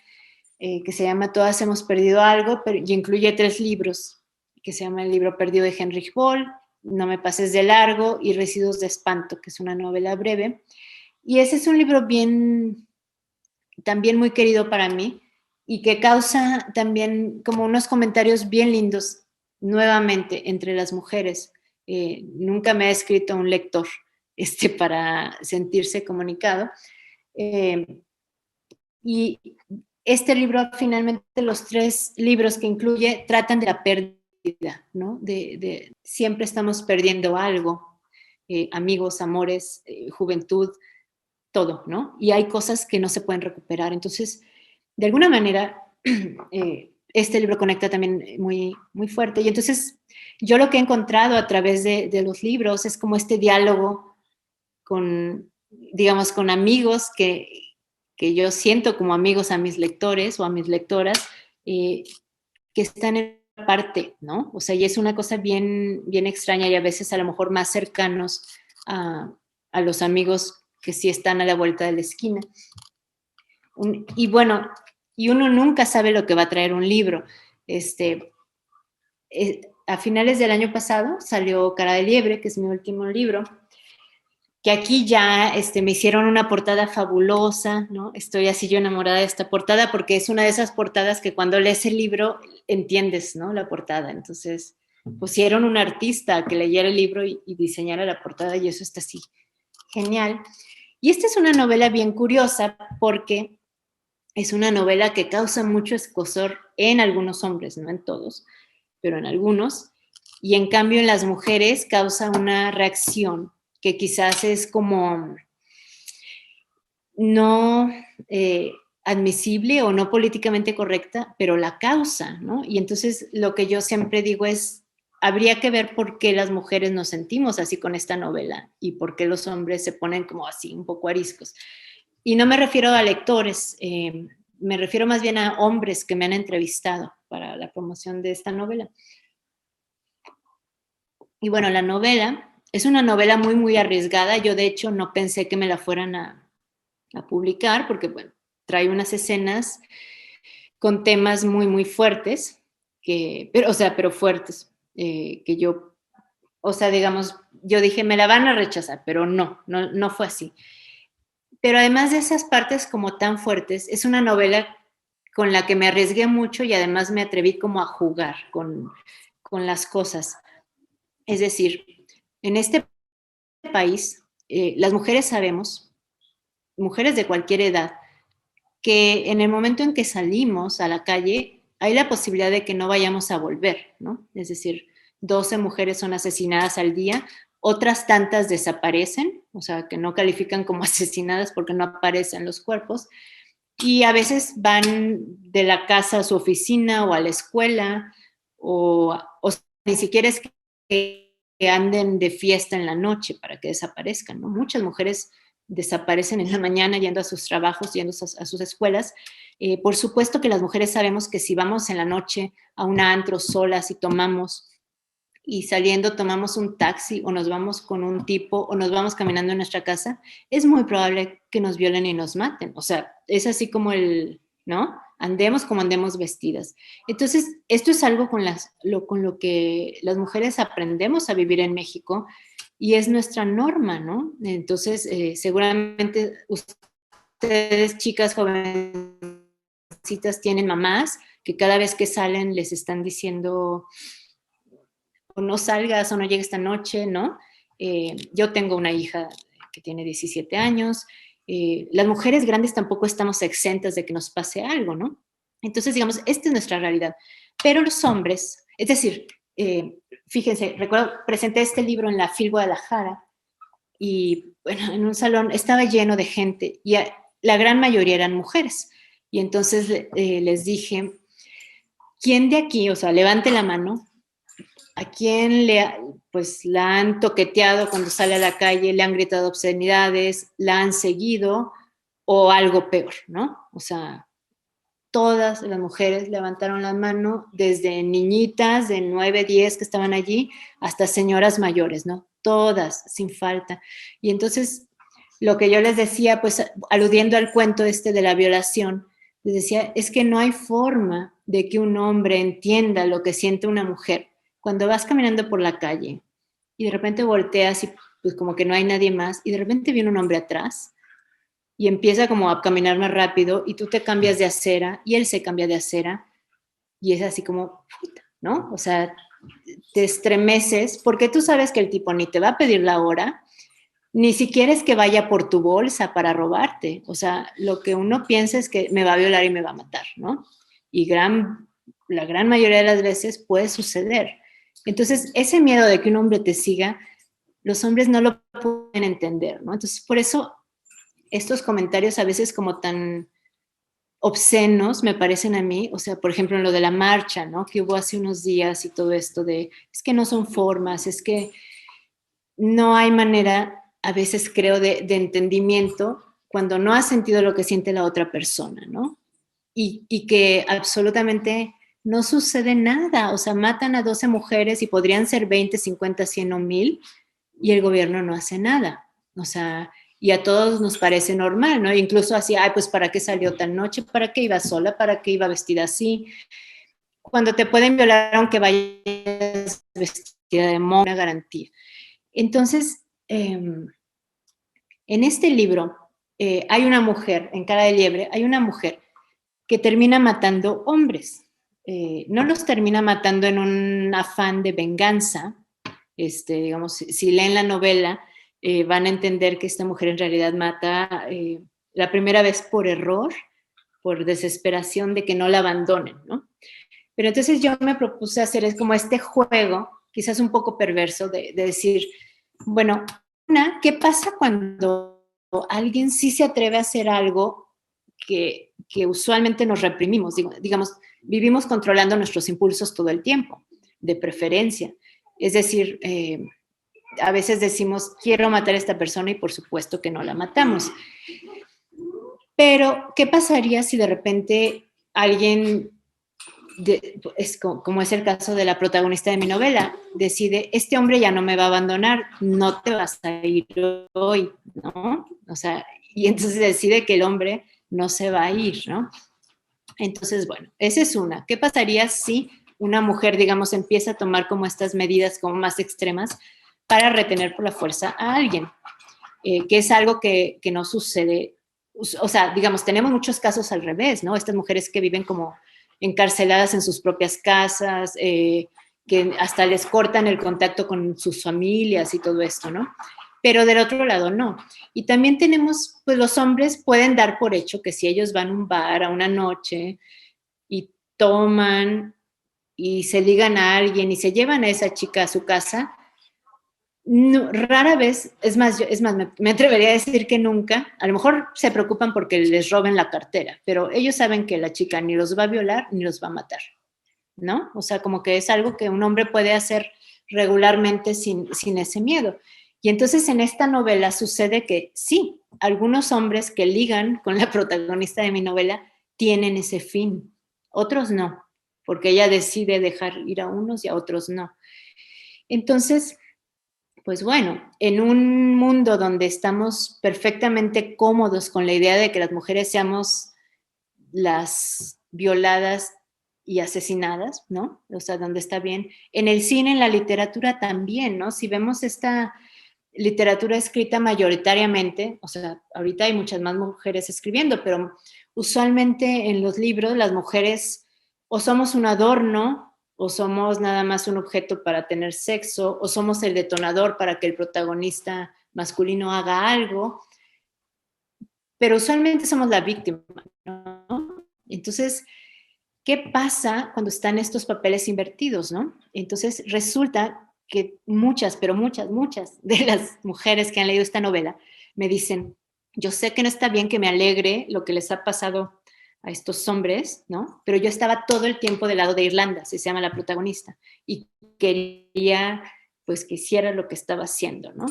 que se llama Todas hemos perdido algo, y incluye 3 libros. que se llama El libro perdido de Heinrich Böll, No me pases de largo y Residuos de espanto, que es una novela breve. Y ese es un libro también muy querido para mí y que causa también como unos comentarios bien lindos nuevamente entre las mujeres. Nunca me ha escrito un lector para sentirse comunicado. Y este libro, finalmente, los 3 libros que incluye tratan de la pérdida, ¿no? Siempre estamos perdiendo algo, amigos, amores, juventud, todo, ¿no? Y hay cosas que no se pueden recuperar. Entonces, de alguna manera, este libro conecta también muy, muy fuerte. Y entonces, yo lo que he encontrado a través de los libros es como este diálogo con, digamos, con amigos que yo siento como amigos a mis lectores o a mis lectoras, que están en parte, ¿no? O sea, y es una cosa bien, bien extraña y a veces a lo mejor más cercanos a los amigos que sí están a la vuelta de la esquina. Y bueno, y uno nunca sabe lo que va a traer un libro. A finales del año pasado salió Cara de Liebre, que es mi último libro, que aquí ya me hicieron una portada fabulosa, ¿no? Estoy así yo enamorada de esta portada porque es una de esas portadas que cuando lees el libro entiendes, ¿no? La portada. Entonces pusieron un artista que leyera el libro y diseñara la portada y eso está así genial. Y esta es una novela bien curiosa porque es una novela que causa mucho escozor en algunos hombres, no en todos, pero en algunos, y en cambio en las mujeres causa una reacción que quizás es como no admisible o no políticamente correcta, pero la causa, ¿no? Y entonces lo que yo siempre digo es, habría que ver por qué las mujeres nos sentimos así con esta novela y por qué los hombres se ponen como así, un poco ariscos. Y no me refiero a lectores, me refiero más bien a hombres que me han entrevistado para la promoción de esta novela. Y bueno, la novela es una novela muy, muy arriesgada. Yo, de hecho, no pensé que me la fueran a publicar porque, bueno, trae unas escenas con temas muy, muy fuertes, pero fuertes, que yo, o sea, digamos, yo dije, me la van a rechazar, pero no fue así. Pero además de esas partes como tan fuertes, es una novela con la que me arriesgué mucho y además me atreví como a jugar con las cosas. Es decir, en este país, las mujeres sabemos, mujeres de cualquier edad, que en el momento en que salimos a la calle hay la posibilidad de que no vayamos a volver, ¿no? Es decir, 12 mujeres son asesinadas al día, otras tantas desaparecen, o sea, que no califican como asesinadas porque no aparecen los cuerpos, y a veces van de la casa a su oficina o a la escuela, o ni siquiera es que anden de fiesta en la noche para que desaparezcan, ¿no? Muchas mujeres desaparecen en la mañana yendo a sus trabajos, yendo a sus escuelas. Por supuesto que las mujeres sabemos que si vamos en la noche a un antro solas y tomamos y saliendo tomamos un taxi o nos vamos con un tipo o nos vamos caminando en nuestra casa, es muy probable que nos violen y nos maten. O sea, es así como ¿no? Andemos como andemos vestidas. Entonces, esto es algo con lo que las mujeres aprendemos a vivir en México y es nuestra norma, ¿no? Entonces, seguramente ustedes, chicas jovencitas, tienen mamás que cada vez que salen les están diciendo o no salgas o no llegues esta noche, ¿no? Yo tengo una hija que tiene 17 años, las mujeres grandes tampoco estamos exentas de que nos pase algo, ¿no? Entonces, digamos, esta es nuestra realidad. Pero los hombres, es decir, fíjense, recuerdo, presenté este libro en la FIL Guadalajara y, bueno, en un salón estaba lleno de gente y la gran mayoría eran mujeres. Y entonces les dije, ¿quién de aquí, o sea, levante la mano, a quién pues la han toqueteado cuando sale a la calle, le han gritado obscenidades, la han seguido o algo peor, ¿no? O sea, todas las mujeres levantaron la mano, desde niñitas de 9, 10 que estaban allí, hasta señoras mayores, ¿no? Todas, sin falta. Y entonces, lo que yo les decía, pues aludiendo al cuento de la violación, les decía, es que no hay forma de que un hombre entienda lo que siente una mujer cuando vas caminando por la calle y de repente volteas y pues como que no hay nadie más y de repente viene un hombre atrás y empieza como a caminar más rápido y tú te cambias de acera y él se cambia de acera y es así como, puta, ¿no? O sea, te estremeces porque tú sabes que el tipo ni te va a pedir la hora, ni siquiera es que vaya por tu bolsa para robarte. O sea, lo que uno piensa es que me va a violar y me va a matar, ¿no? Y la gran mayoría de las veces puede suceder. Entonces, ese miedo de que un hombre te siga, los hombres no lo pueden entender, ¿no? Entonces, por eso estos comentarios a veces como tan obscenos me parecen a mí, o sea, por ejemplo, en lo de la marcha, ¿no? Que hubo hace unos días y todo esto de, es que no son formas, es que no hay manera, a veces creo, de entendimiento cuando no has sentido lo que siente la otra persona, ¿no? Y que absolutamente no sucede nada, o sea, matan a 12 mujeres y podrían ser 20, 50, 100 o 1000 y el gobierno no hace nada, o sea, y a todos nos parece normal, ¿no? Incluso así, ay, pues ¿para qué salió tan noche? ¿Para qué iba sola? ¿Para qué iba vestida así? Cuando te pueden violar aunque vayas vestida de monja, garantía. Entonces, en este libro hay una mujer, en Cara de Liebre, hay una mujer que termina matando hombres. No los termina matando en un afán de venganza. Digamos, si leen la novela, van a entender que esta mujer en realidad mata la primera vez por error, por desesperación de que no la abandonen, ¿no? Pero entonces yo me propuse hacer es como este juego, quizás un poco perverso, de decir, bueno, ¿qué pasa cuando alguien sí se atreve a hacer algo que usualmente nos reprimimos? Digamos, vivimos controlando nuestros impulsos todo el tiempo, de preferencia. Es decir, a veces decimos, quiero matar a esta persona y por supuesto que no la matamos. Pero, ¿qué pasaría si de repente alguien como es el caso de la protagonista de mi novela, decide, este hombre ya no me va a abandonar, no te vas a ir hoy, ¿no? O sea, y entonces decide que el hombre no se va a ir, ¿no? Entonces, bueno, esa es una. ¿Qué pasaría si una mujer, digamos, empieza a tomar como estas medidas como más extremas para retener por la fuerza a alguien? Que es algo que no sucede. O sea, digamos, tenemos muchos casos al revés, ¿no? Estas mujeres que viven como encarceladas en sus propias casas, que hasta les cortan el contacto con sus familias y todo esto, ¿no? Pero del otro lado no. Y también tenemos, pues los hombres pueden dar por hecho que si ellos van a un bar a una noche y toman y se ligan a alguien y se llevan a esa chica a su casa, no, rara vez, me atrevería a decir que nunca, a lo mejor se preocupan porque les roben la cartera, pero ellos saben que la chica ni los va a violar ni los va a matar, ¿no? O sea, como que es algo que un hombre puede hacer regularmente sin ese miedo. Y entonces en esta novela sucede que sí, algunos hombres que ligan con la protagonista de mi novela tienen ese fin, otros no, porque ella decide dejar ir a unos y a otros no. Entonces, pues bueno, en un mundo donde estamos perfectamente cómodos con la idea de que las mujeres seamos las violadas y asesinadas, ¿no? O sea, donde está bien. En el cine, en la literatura también, ¿no? Si vemos esta literatura escrita mayoritariamente, o sea, ahorita hay muchas más mujeres escribiendo, pero usualmente en los libros las mujeres o somos un adorno o somos nada más un objeto para tener sexo, o somos el detonador para que el protagonista masculino haga algo, pero usualmente somos la víctima, ¿no? Entonces, ¿qué pasa cuando están estos papeles invertidos, no? Entonces, resulta que muchas, pero muchas de las mujeres que han leído esta novela me dicen, yo sé que no está bien que me alegre lo que les ha pasado a estos hombres, ¿no? Pero yo estaba todo el tiempo del lado de Irlanda, se llama la protagonista, y quería, pues, que hiciera lo que estaba haciendo, ¿no?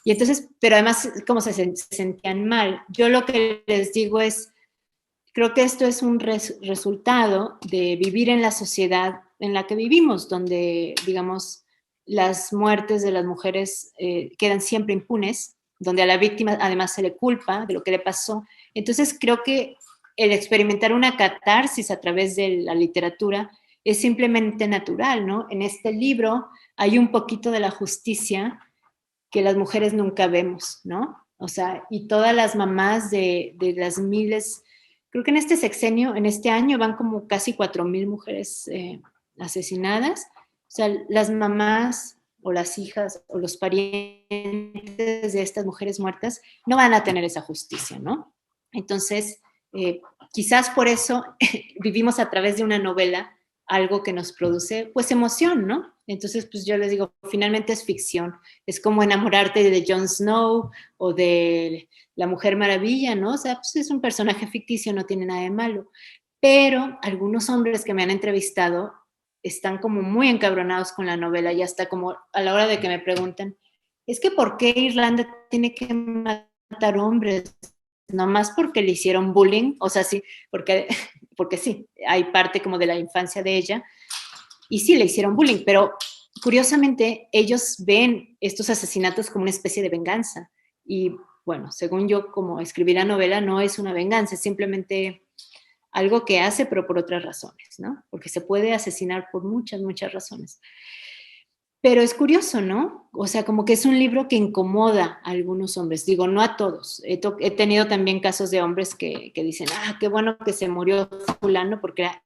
Y entonces, pero además, como se sentían mal. Yo lo que les digo es, creo que esto es un resultado de vivir en la sociedad en la que vivimos, donde, digamos, las muertes de las mujeres quedan siempre impunes, donde a la víctima además se le culpa de lo que le pasó. Entonces creo que el experimentar una catarsis a través de la literatura es simplemente natural, ¿no? En este libro hay un poquito de la justicia que las mujeres nunca vemos, ¿no? O sea, y todas las mamás de las miles, creo que en este sexenio, en este año van como casi 4,000 mujeres asesinadas. O sea, las mamás o las hijas o los parientes de estas mujeres muertas no van a tener esa justicia, ¿no? Entonces, quizás por eso vivimos a través de una novela algo que nos produce, pues, emoción, ¿no? Entonces, pues yo les digo, finalmente es ficción. Es como enamorarte de Jon Snow o de la Mujer Maravilla, ¿no? O sea, pues es un personaje ficticio, no tiene nada de malo. Pero algunos hombres que me han entrevistado están como muy encabronados con la novela y hasta como a la hora de que me preguntan, es que ¿por qué Irlanda tiene que matar hombres? Nomás porque le hicieron bullying, o sea, sí, porque sí, hay parte como de la infancia de ella, y sí, le hicieron bullying, pero curiosamente ellos ven estos asesinatos como una especie de venganza. Y bueno, según yo, como escribí la novela, no es una venganza, es simplemente algo que hace, pero por otras razones, ¿no? Porque se puede asesinar por muchas, muchas razones. Pero es curioso, ¿no? O sea, como que es un libro que incomoda a algunos hombres. Digo, no a todos. He tenido también casos de hombres que dicen, ah, qué bueno que se murió fulano porque era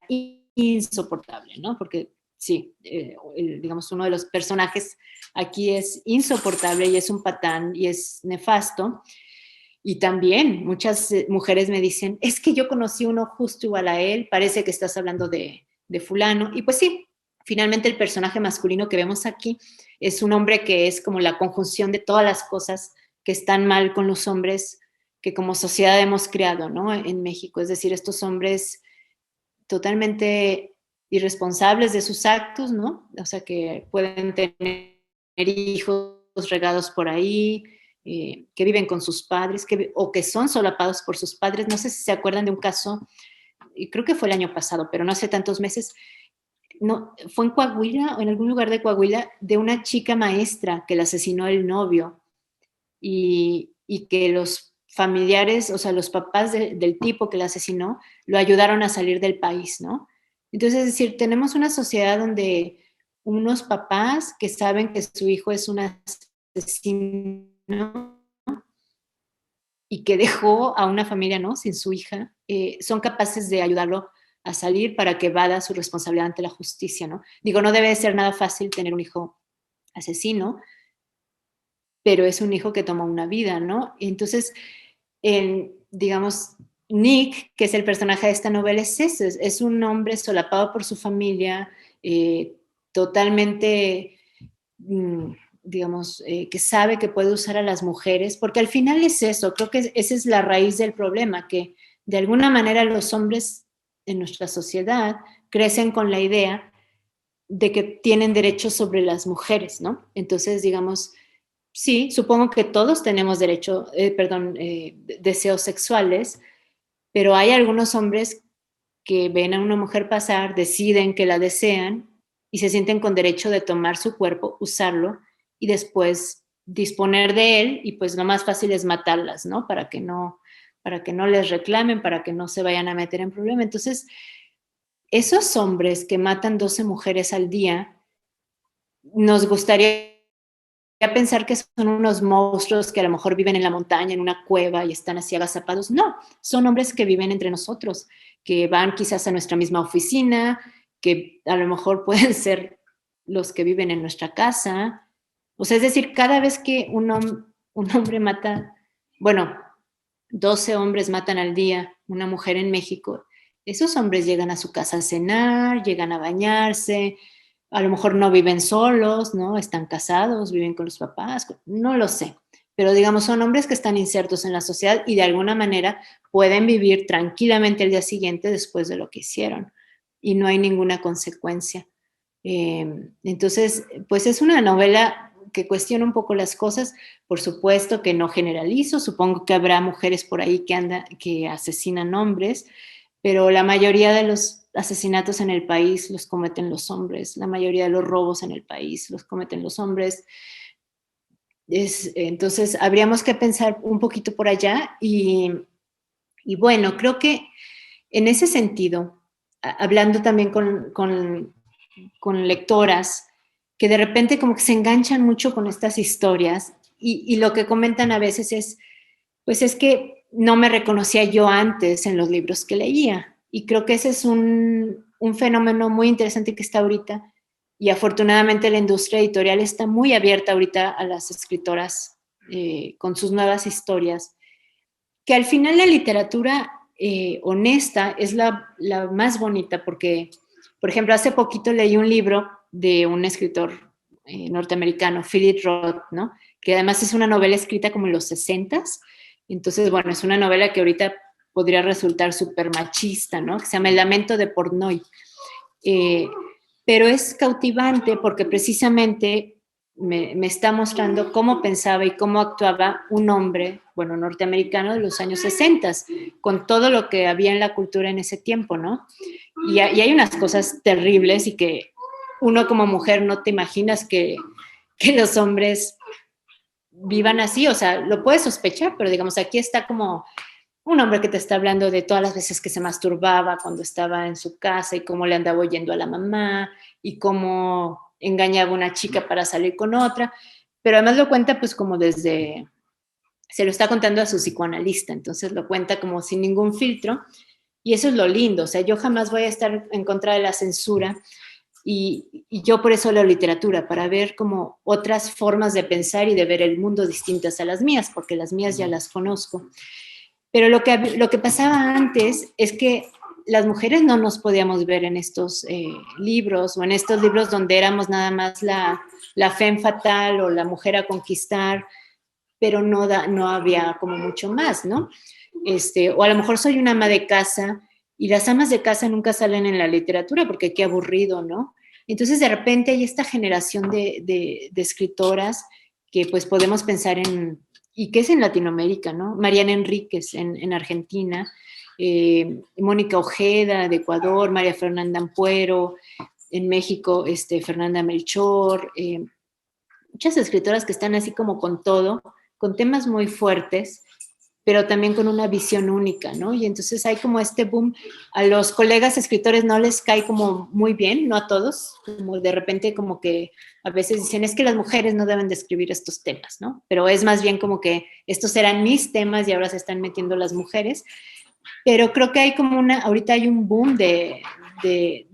insoportable, ¿no? Porque sí, digamos, uno de los personajes aquí es insoportable y es un patán y es nefasto. Y también muchas mujeres me dicen, es que yo conocí uno justo igual a él, parece que estás hablando de fulano. Y pues sí, finalmente el personaje masculino que vemos aquí es un hombre que es como la conjunción de todas las cosas que están mal con los hombres que como sociedad hemos creado, ¿no? En México, es decir, estos hombres totalmente irresponsables de sus actos, ¿no? O sea, que pueden tener hijos regados por ahí, que viven con sus padres, o que son solapados por sus padres. No sé si se acuerdan de un caso, y creo que fue el año pasado, pero no hace tantos meses, no, fue en Coahuila o en algún lugar de Coahuila, de una chica maestra que la asesinó el novio y que los familiares, o sea, los papás del tipo que la asesinó, lo ayudaron a salir del país, ¿no? Entonces, es decir, tenemos una sociedad donde unos papás que saben que su hijo es un asesino y que dejó a una familia, ¿no? Sin su hija, son capaces de ayudarlo a salir para que evada su responsabilidad ante la justicia, ¿no? Digo, no debe ser nada fácil tener un hijo asesino, pero es un hijo que toma una vida, ¿no? Entonces, digamos, Nick, que es el personaje de esta novela, es eso, es un hombre solapado por su familia, totalmente, digamos, que sabe que puede usar a las mujeres, porque al final es eso, creo que esa es la raíz del problema, que de alguna manera los hombres en nuestra sociedad crecen con la idea de que tienen derechos sobre las mujeres, ¿no? Entonces, digamos, sí, supongo que todos tenemos deseos sexuales, pero hay algunos hombres que ven a una mujer pasar, deciden que la desean y se sienten con derecho de tomar su cuerpo, usarlo y después disponer de él y pues lo más fácil es matarlas, ¿no? Para que no les reclamen, para que no se vayan a meter en problema. Entonces, esos hombres que matan 12 mujeres al día, nos gustaría pensar que son unos monstruos que a lo mejor viven en la montaña, en una cueva y están así agazapados. No, son hombres que viven entre nosotros, que van quizás a nuestra misma oficina, que a lo mejor pueden ser los que viven en nuestra casa. O sea, es decir, cada vez que un hombre mata, bueno, 12 hombres matan al día una mujer en México, esos hombres llegan a su casa a cenar, llegan a bañarse, a lo mejor no viven solos, ¿no? Están casados, viven con los papás, no lo sé. Pero digamos, son hombres que están insertos en la sociedad y de alguna manera pueden vivir tranquilamente el día siguiente después de lo que hicieron y no hay ninguna consecuencia. Entonces, pues es una novela que cuestiona un poco las cosas, por supuesto que no generalizo, supongo que habrá mujeres por ahí que asesinan hombres, pero la mayoría de los asesinatos en el país los cometen los hombres, la mayoría de los robos en el país los cometen los hombres. Entonces, habríamos que pensar un poquito por allá y bueno, creo que en ese sentido, hablando también con lectoras, que de repente como que se enganchan mucho con estas historias y lo que comentan a veces es, pues es que no me reconocía yo antes en los libros que leía. Y creo que ese es un fenómeno muy interesante que está ahorita. Y afortunadamente la industria editorial está muy abierta ahorita a las escritoras con sus nuevas historias. Que al final la literatura honesta es la más bonita porque, por ejemplo, hace poquito leí un libro de un escritor norteamericano, Philip Roth, ¿no? Que además es una novela escrita como en los 60s. Entonces, bueno, es una novela que ahorita podría resultar súper machista, ¿no? Que se llama El lamento de Portnoy. Eh, pero es cautivante porque precisamente me está mostrando cómo pensaba y cómo actuaba un hombre, bueno, norteamericano de los años 60, con todo lo que había en la cultura en ese tiempo, ¿no? Y hay unas cosas terribles y que uno como mujer no te imaginas que los hombres vivan así, o sea, lo puedes sospechar, pero digamos, aquí está como un hombre que te está hablando de todas las veces que se masturbaba cuando estaba en su casa y cómo le andaba oyendo a la mamá y cómo engañaba a una chica para salir con otra, pero además lo cuenta pues como desde, se lo está contando a su psicoanalista, entonces lo cuenta como sin ningún filtro y eso es lo lindo, o sea, yo jamás voy a estar en contra de la censura y yo por eso leo literatura, para ver como otras formas de pensar y de ver el mundo distintas a las mías, porque las mías ya las conozco. Pero lo que pasaba antes es que las mujeres no nos podíamos ver en estos libros o en estos libros donde éramos nada más la femme fatal o la mujer a conquistar, pero no había como mucho más, ¿no? O a lo mejor soy una ama de casa y las amas de casa nunca salen en la literatura porque qué aburrido, ¿no? Entonces de repente hay esta generación de escritoras que pues podemos pensar en, y que es en Latinoamérica, ¿no? Mariana Enríquez en Argentina, Mónica Ojeda de Ecuador, María Fernanda Ampuero, en México, Fernanda Melchor, muchas escritoras que están así como con todo, con temas muy fuertes, pero también con una visión única, ¿no? Y entonces hay como este boom, a los colegas escritores no les cae como muy bien, no a todos, como de repente como que a veces dicen, es que las mujeres no deben de escribir estos temas, ¿no? Pero es más bien como que estos eran mis temas y ahora se están metiendo las mujeres, pero creo que hay como ahorita hay un boom de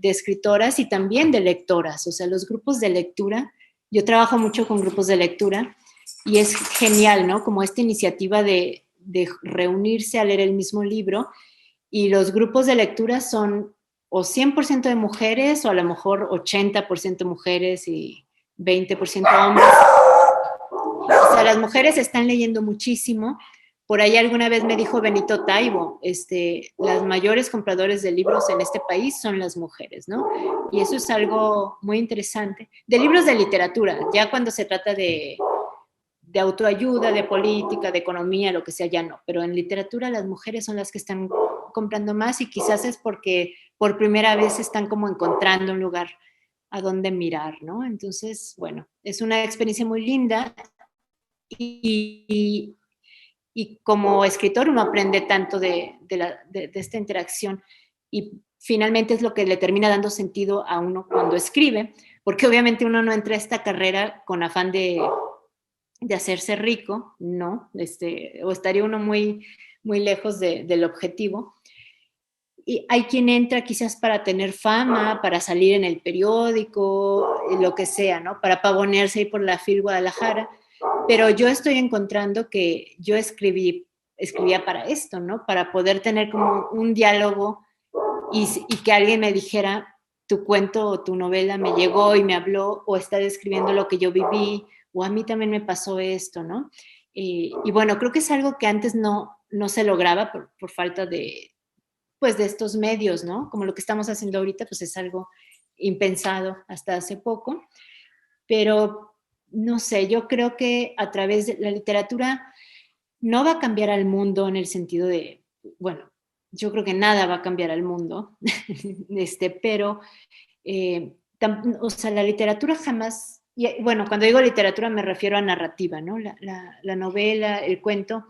escritoras y también de lectoras, o sea, los grupos de lectura, yo trabajo mucho con grupos de lectura y es genial, ¿no? Como esta iniciativa de reunirse a leer el mismo libro y los grupos de lectura son o 100% de mujeres o a lo mejor 80% mujeres y 20% hombres. O sea, las mujeres están leyendo muchísimo. Por ahí alguna vez me dijo Benito Taibo, las mayores compradores de libros en este país son las mujeres, ¿no? Y eso es algo muy interesante. De libros de literatura, ya cuando se trata de autoayuda, de política, de economía, lo que sea, ya no. Pero en literatura las mujeres son las que están comprando más y quizás es porque por primera vez están como encontrando un lugar a donde mirar, ¿no? Entonces, bueno, es una experiencia muy linda y, y como escritor uno aprende tanto de esta interacción y finalmente es lo que le termina dando sentido a uno cuando escribe, porque obviamente uno no entra a esta carrera con afán de hacerse rico, ¿no? O estaría uno muy, muy lejos del objetivo. Y hay quien entra quizás para tener fama, para salir en el periódico, lo que sea, ¿no? Para pavonearse ahí por la FIL Guadalajara. Pero yo estoy encontrando que yo escribía para esto, ¿no? Para poder tener como un diálogo y que alguien me dijera, tu cuento o tu novela me llegó y me habló, o está describiendo lo que yo viví, o a mí también me pasó esto, ¿no? Y bueno, creo que es algo que antes no se lograba por falta pues de estos medios, ¿no? Como lo que estamos haciendo ahorita, pues es algo impensado hasta hace poco, pero no sé, yo creo que a través de la literatura no va a cambiar al mundo en el sentido de, bueno, yo creo que nada va a cambiar al mundo, pero, o sea, la literatura jamás, y, bueno, cuando digo literatura me refiero a narrativa, ¿no? La novela, el cuento,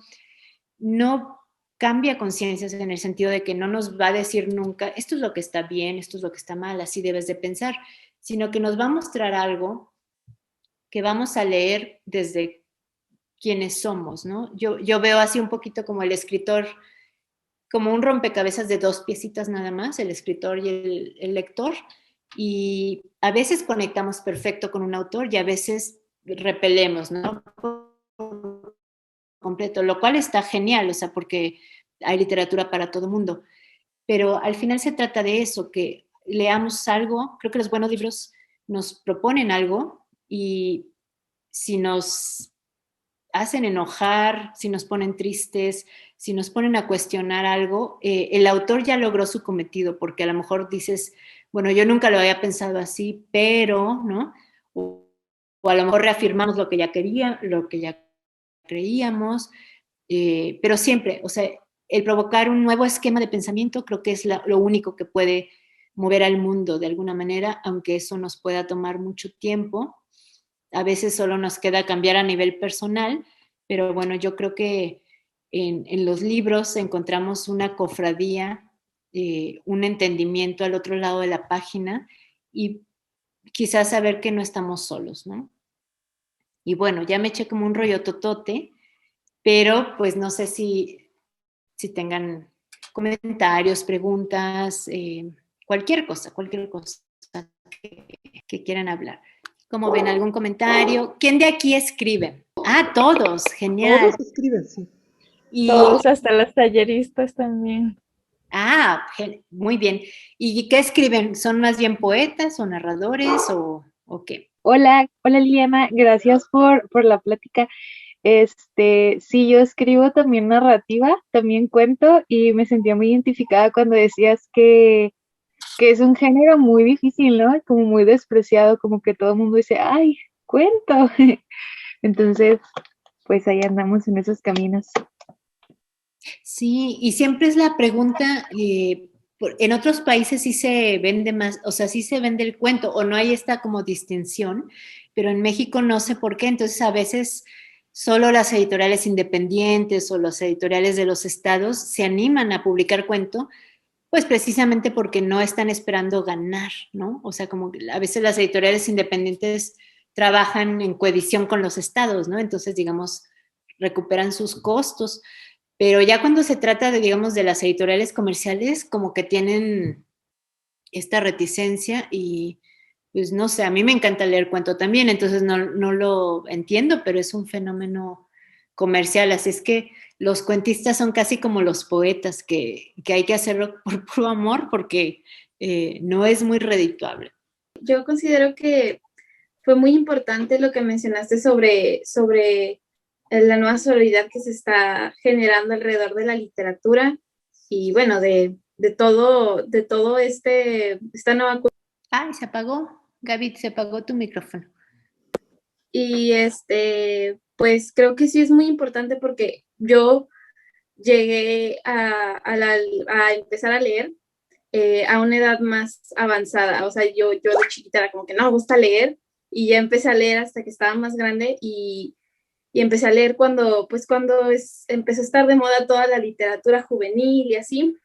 no cambia conciencias en el sentido de que no nos va a decir nunca, esto es lo que está bien, esto es lo que está mal, así debes de pensar, sino que nos va a mostrar algo que vamos a leer desde quienes somos, ¿no? Yo veo así un poquito como el escritor, como un rompecabezas de dos piecitas nada más, el escritor y el lector, y a veces conectamos perfecto con un autor y a veces repelemos, ¿no? Completo, lo cual está genial, o sea, porque hay literatura para todo mundo, pero al final se trata de eso, que leamos algo, creo que los buenos libros nos proponen algo y si nos hacen enojar, si nos ponen tristes, si nos ponen a cuestionar algo, el autor ya logró su cometido, porque a lo mejor dices, bueno, yo nunca lo había pensado así, pero, ¿no? O a lo mejor reafirmamos lo que ya quería, lo que ya creíamos, pero siempre, o sea, el provocar un nuevo esquema de pensamiento creo que es lo único que puede mover al mundo de alguna manera, aunque eso nos pueda tomar mucho tiempo. A veces solo nos queda cambiar a nivel personal, pero bueno, yo creo que en los libros encontramos una cofradía, un entendimiento al otro lado de la página y quizás saber que no estamos solos, ¿no? Y bueno, ya me eché como un rollo totote, pero pues no sé si tengan comentarios, preguntas, cualquier cosa que quieran hablar. Como ven, algún comentario. ¿Quién de aquí escribe? Ah, todos, genial. Todos escriben, sí. Y, Todos, hasta las talleristas también. muy bien. ¿Y qué escriben? ¿Son más bien poetas o narradores o qué? Hola, hola Liliana, gracias por la plática. Sí, yo escribo también narrativa, también cuento y me sentía muy identificada cuando decías que es un género muy difícil, ¿no? Como muy despreciado, como que todo el mundo dice, ay, cuento. Entonces, pues ahí andamos en esos caminos. Sí, y siempre es la pregunta, en otros países sí se vende más, o sea, sí se vende el cuento, o no hay esta como distinción, pero en México no sé por qué, entonces a veces solo las editoriales independientes o los editoriales de los estados se animan a publicar cuento, pues precisamente porque no están esperando ganar, ¿no? O sea, como que a veces las editoriales independientes trabajan en coedición con los estados, ¿no? Entonces, digamos, recuperan sus costos. Pero ya cuando se trata de, digamos, de las editoriales comerciales, como que tienen esta reticencia y, pues no sé, a mí me encanta leer cuento también, entonces no lo entiendo, pero es un fenómeno comercial, así es que los cuentistas son casi como los poetas, que hay que hacerlo por puro amor porque no es muy redituable. Yo considero que fue muy importante lo que mencionaste sobre la nueva sororidad que se está generando alrededor de la literatura y bueno, de todo esta nueva cultura. Ay, se apagó. Gaby, se apagó tu micrófono. Y pues creo que sí es muy importante porque yo llegué a empezar a leer a una edad más avanzada. O sea, yo de chiquita era como que no me gusta leer y ya empecé a leer hasta que estaba más grande y empecé a leer cuando empezó a estar de moda toda la literatura juvenil y así,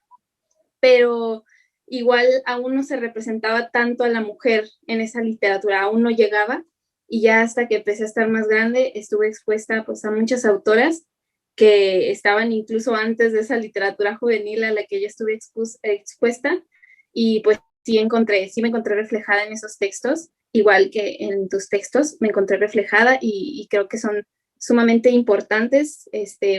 pero igual aún no se representaba tanto a la mujer en esa literatura, aún no llegaba y ya hasta que empecé a estar más grande estuve expuesta pues a muchas autoras que estaban incluso antes de esa literatura juvenil a la que yo estuve expuesta y pues sí me encontré reflejada en esos textos, igual que en tus textos me encontré reflejada y creo que son sumamente importantes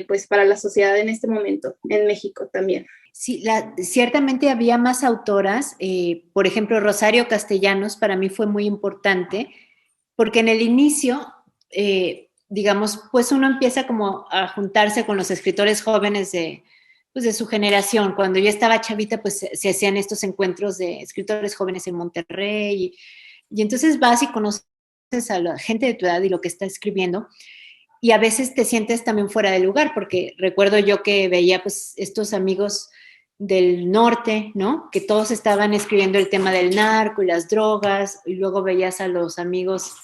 pues para la sociedad en este momento, en México también. Sí, ciertamente había más autoras, por ejemplo, Rosario Castellanos para mí fue muy importante, porque en el inicio, digamos, pues uno empieza como a juntarse con los escritores jóvenes pues de su generación. Cuando yo estaba chavita, pues se hacían estos encuentros de escritores jóvenes en Monterrey, y entonces vas y conoces a la gente de tu edad y lo que está escribiendo, y a veces te sientes también fuera de lugar, porque recuerdo yo que veía pues estos amigos del norte, ¿no? Que todos estaban escribiendo el tema del narco y las drogas, y luego veías a los amigos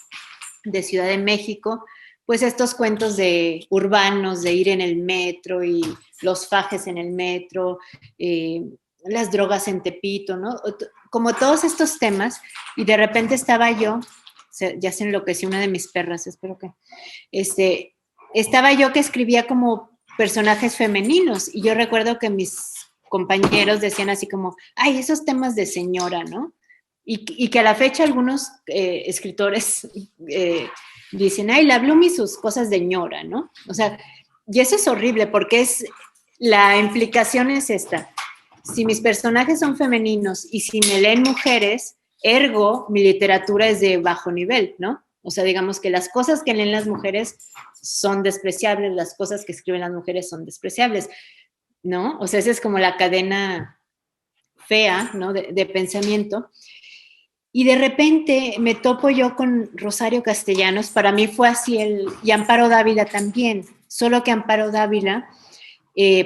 de Ciudad de México, pues estos cuentos de urbanos, de ir en el metro y los fajes en el metro, las drogas en Tepito, ¿no? Como todos estos temas, y de repente estaba yo, ya se enloqueció una de mis perras, espero que, estaba yo que escribía como personajes femeninos, y yo recuerdo que mis compañeros decían así como, ay, esos temas de señora, ¿no? Y que a la fecha algunos escritores dicen, ay, la Bloom y sus cosas de ñora, ¿no? O sea, y eso es horrible porque la implicación es esta. Si mis personajes son femeninos y si me leen mujeres, ergo, mi literatura es de bajo nivel, ¿no? O sea, digamos que las cosas que leen las mujeres son despreciables, las cosas que escriben las mujeres son despreciables, ¿no? O sea, esa es como la cadena fea, ¿no? De pensamiento. Y de repente me topo yo con Rosario Castellanos, para mí fue así, y Amparo Dávila también, solo que Amparo Dávila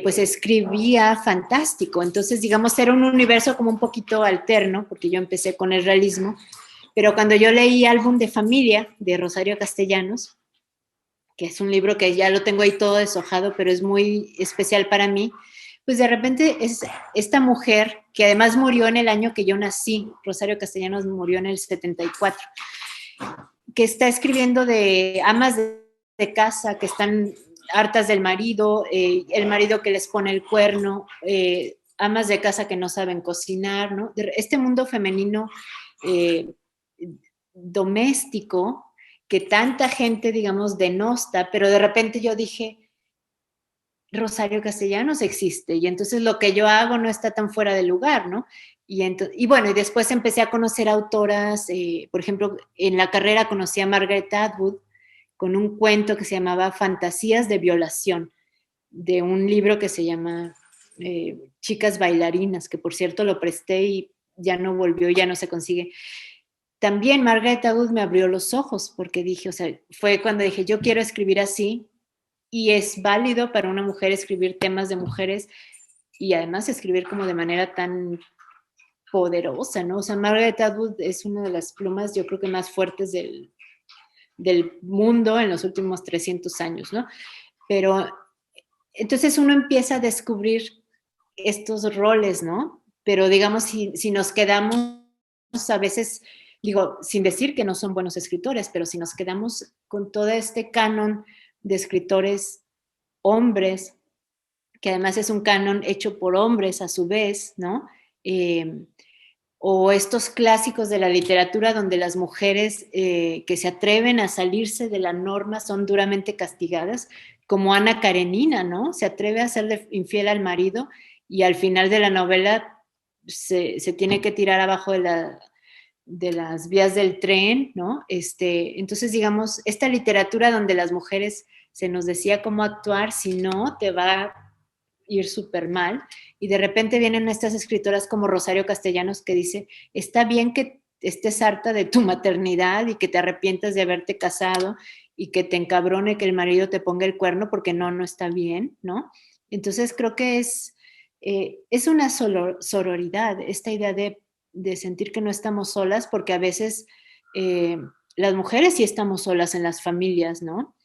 pues escribía fantástico, entonces digamos era un universo como un poquito alterno, porque yo empecé con el realismo, pero cuando yo leí Álbum de Familia de Rosario Castellanos, que es un libro que ya lo tengo ahí todo deshojado, pero es muy especial para mí, pues de repente es esta mujer que además murió en el año que yo nací, Rosario Castellanos murió en el 74, que está escribiendo de amas de casa que están hartas del marido, el marido que les pone el cuerno, amas de casa que no saben cocinar, ¿no? Este mundo femenino doméstico que tanta gente, digamos, denosta, pero de repente yo dije, Rosario Castellanos existe, y entonces lo que yo hago no está tan fuera de lugar, ¿no? Y bueno, y después empecé a conocer autoras, por ejemplo, en la carrera conocí a Margaret Atwood con un cuento que se llamaba Fantasías de Violación, de un libro que se llama Chicas Bailarinas, que por cierto lo presté y ya no volvió, ya no se consigue. También Margaret Atwood me abrió los ojos porque dije, o sea, fue cuando dije, yo quiero escribir así, y es válido para una mujer escribir temas de mujeres y además escribir como de manera tan poderosa, ¿no? O sea, Margaret Atwood es una de las plumas, yo creo que más fuertes del mundo en los últimos 300 años, ¿no? Pero entonces uno empieza a descubrir estos roles, ¿no? Pero digamos, si nos quedamos a veces, digo, sin decir que no son buenos escritores, pero si nos quedamos con todo este canon de escritores hombres, que además es un canon hecho por hombres a su vez, ¿no? O estos clásicos de la literatura donde las mujeres que se atreven a salirse de la norma son duramente castigadas, como Ana Karenina, ¿no? Se atreve a serle infiel al marido y al final de la novela se tiene que tirar abajo de las vías del tren, ¿no? Entonces, digamos, esta literatura donde las mujeres se nos decía cómo actuar, si no, te va a ir súper mal. Y de repente vienen estas escritoras como Rosario Castellanos que dice, está bien que estés harta de tu maternidad y que te arrepientas de haberte casado y que te encabrone que el marido te ponga el cuerno porque no está bien, ¿no? Entonces creo que es una sororidad, esta idea de sentir que no estamos solas, porque a veces las mujeres sí estamos solas en las familias, ¿no?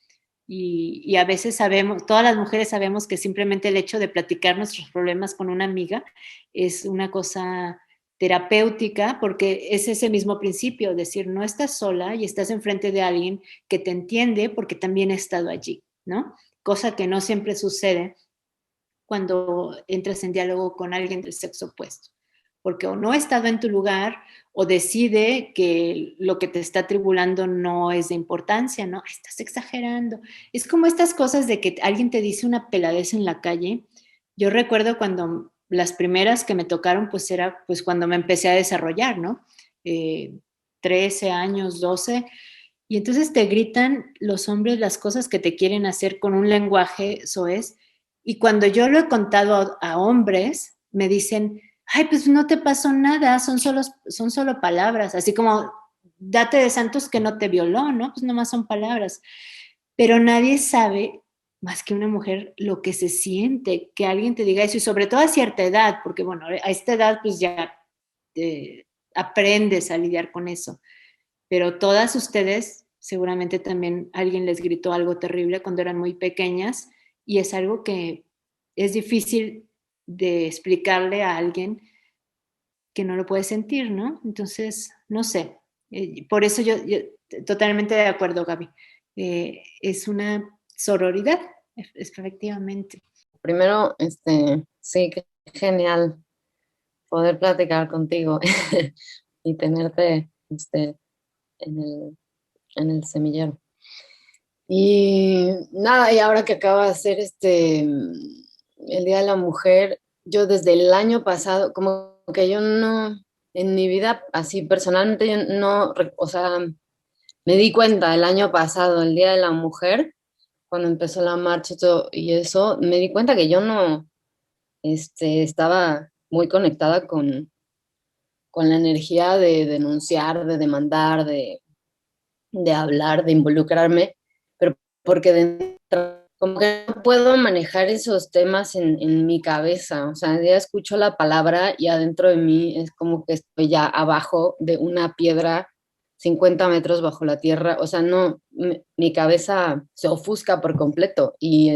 Y a veces sabemos, todas las mujeres sabemos que simplemente el hecho de platicar nuestros problemas con una amiga es una cosa terapéutica, porque es ese mismo principio, decir, no estás sola y estás enfrente de alguien que te entiende porque también ha estado allí, ¿no? Cosa que no siempre sucede cuando entras en diálogo con alguien del sexo opuesto, porque o no ha estado en tu lugar o decide que lo que te está atribulando no es de importancia, ¿no? Estás exagerando. Es como estas cosas de que alguien te dice una peladez en la calle. Yo recuerdo cuando las primeras que me tocaron, pues era pues cuando me empecé a desarrollar, ¿no? 13 años, 12, y entonces te gritan los hombres las cosas que te quieren hacer con un lenguaje soez, y cuando yo lo he contado a hombres, me dicen, ay, pues no te pasó nada, son solo palabras, así como, date de santos que no te violó, ¿no? Pues nomás son palabras. Pero nadie sabe, más que una mujer, lo que se siente, que alguien te diga eso, y sobre todo a cierta edad, porque bueno, a esta edad pues ya aprendes a lidiar con eso. Pero todas ustedes seguramente también alguien les gritó algo terrible cuando eran muy pequeñas y es algo que es difícil de explicarle a alguien que no lo puede sentir, ¿no? Entonces, no sé. Por eso yo totalmente de acuerdo, Gaby. Es una sororidad, efectivamente. Primero, sí, qué genial poder platicar contigo y tenerte en el semillero. Y nada, y ahora que acaba de ser el Día de la Mujer, yo desde el año pasado, como que yo no, en mi vida, así personalmente, yo no, o sea, me di cuenta el año pasado, el Día de la Mujer, cuando empezó la marcha y todo, y eso, me di cuenta que yo no, estaba muy conectada con la energía de denunciar, de demandar, de hablar, de involucrarme, pero porque como que no puedo manejar esos temas en mi cabeza, o sea, ya escucho la palabra y adentro de mí es como que estoy ya abajo de una piedra 50 metros bajo la tierra, o sea, no, mi cabeza se ofusca por completo y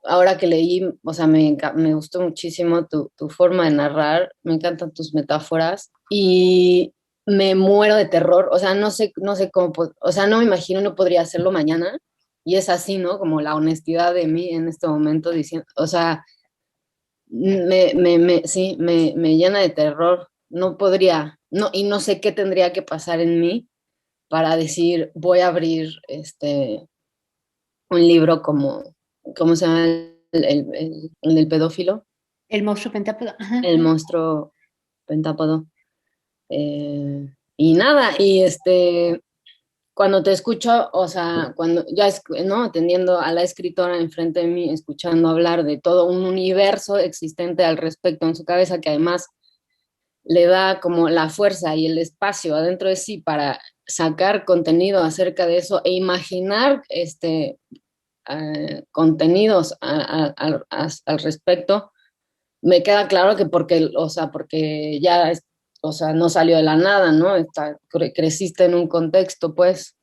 ahora que leí, o sea, me gustó muchísimo tu forma de narrar, me encantan tus metáforas y me muero de terror, o sea, no sé cómo, o sea, no me imagino, no podría hacerlo mañana, y es así, ¿no? Como la honestidad de mí en este momento diciendo, o sea, sí, me llena de terror, no podría, no, y no sé qué tendría que pasar en mí para decir, voy a abrir un libro como, ¿cómo se llama? El del pedófilo, El monstruo pentápodo. Ajá. el monstruo pentápodo. Y nada, y cuando te escucho, o sea, cuando ya, ¿no? Teniendo a la escritora enfrente de mí, escuchando hablar de todo un universo existente al respecto en su cabeza, que además le da como la fuerza y el espacio adentro de sí para sacar contenido acerca de eso e imaginar contenidos al respecto, me queda claro que porque, o sea, porque ya, o sea, no salió de la nada, ¿no? Creciste en un contexto, pues,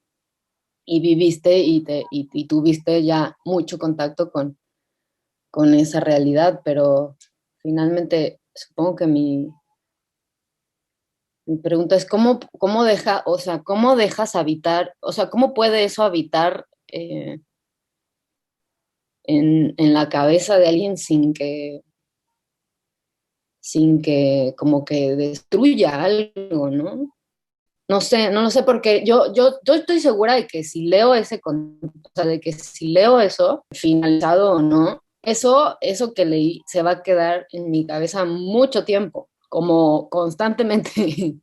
y viviste y tuviste ya mucho contacto con esa realidad, pero finalmente supongo que mi pregunta es o sea, cómo dejas habitar, o sea, cómo puede eso habitar en la cabeza de alguien sin que como que destruya algo, ¿no? No sé, no lo sé, porque yo estoy segura de que si leo o sea, de que si leo eso, finalizado o no, eso que leí se va a quedar en mi cabeza mucho tiempo, como constantemente,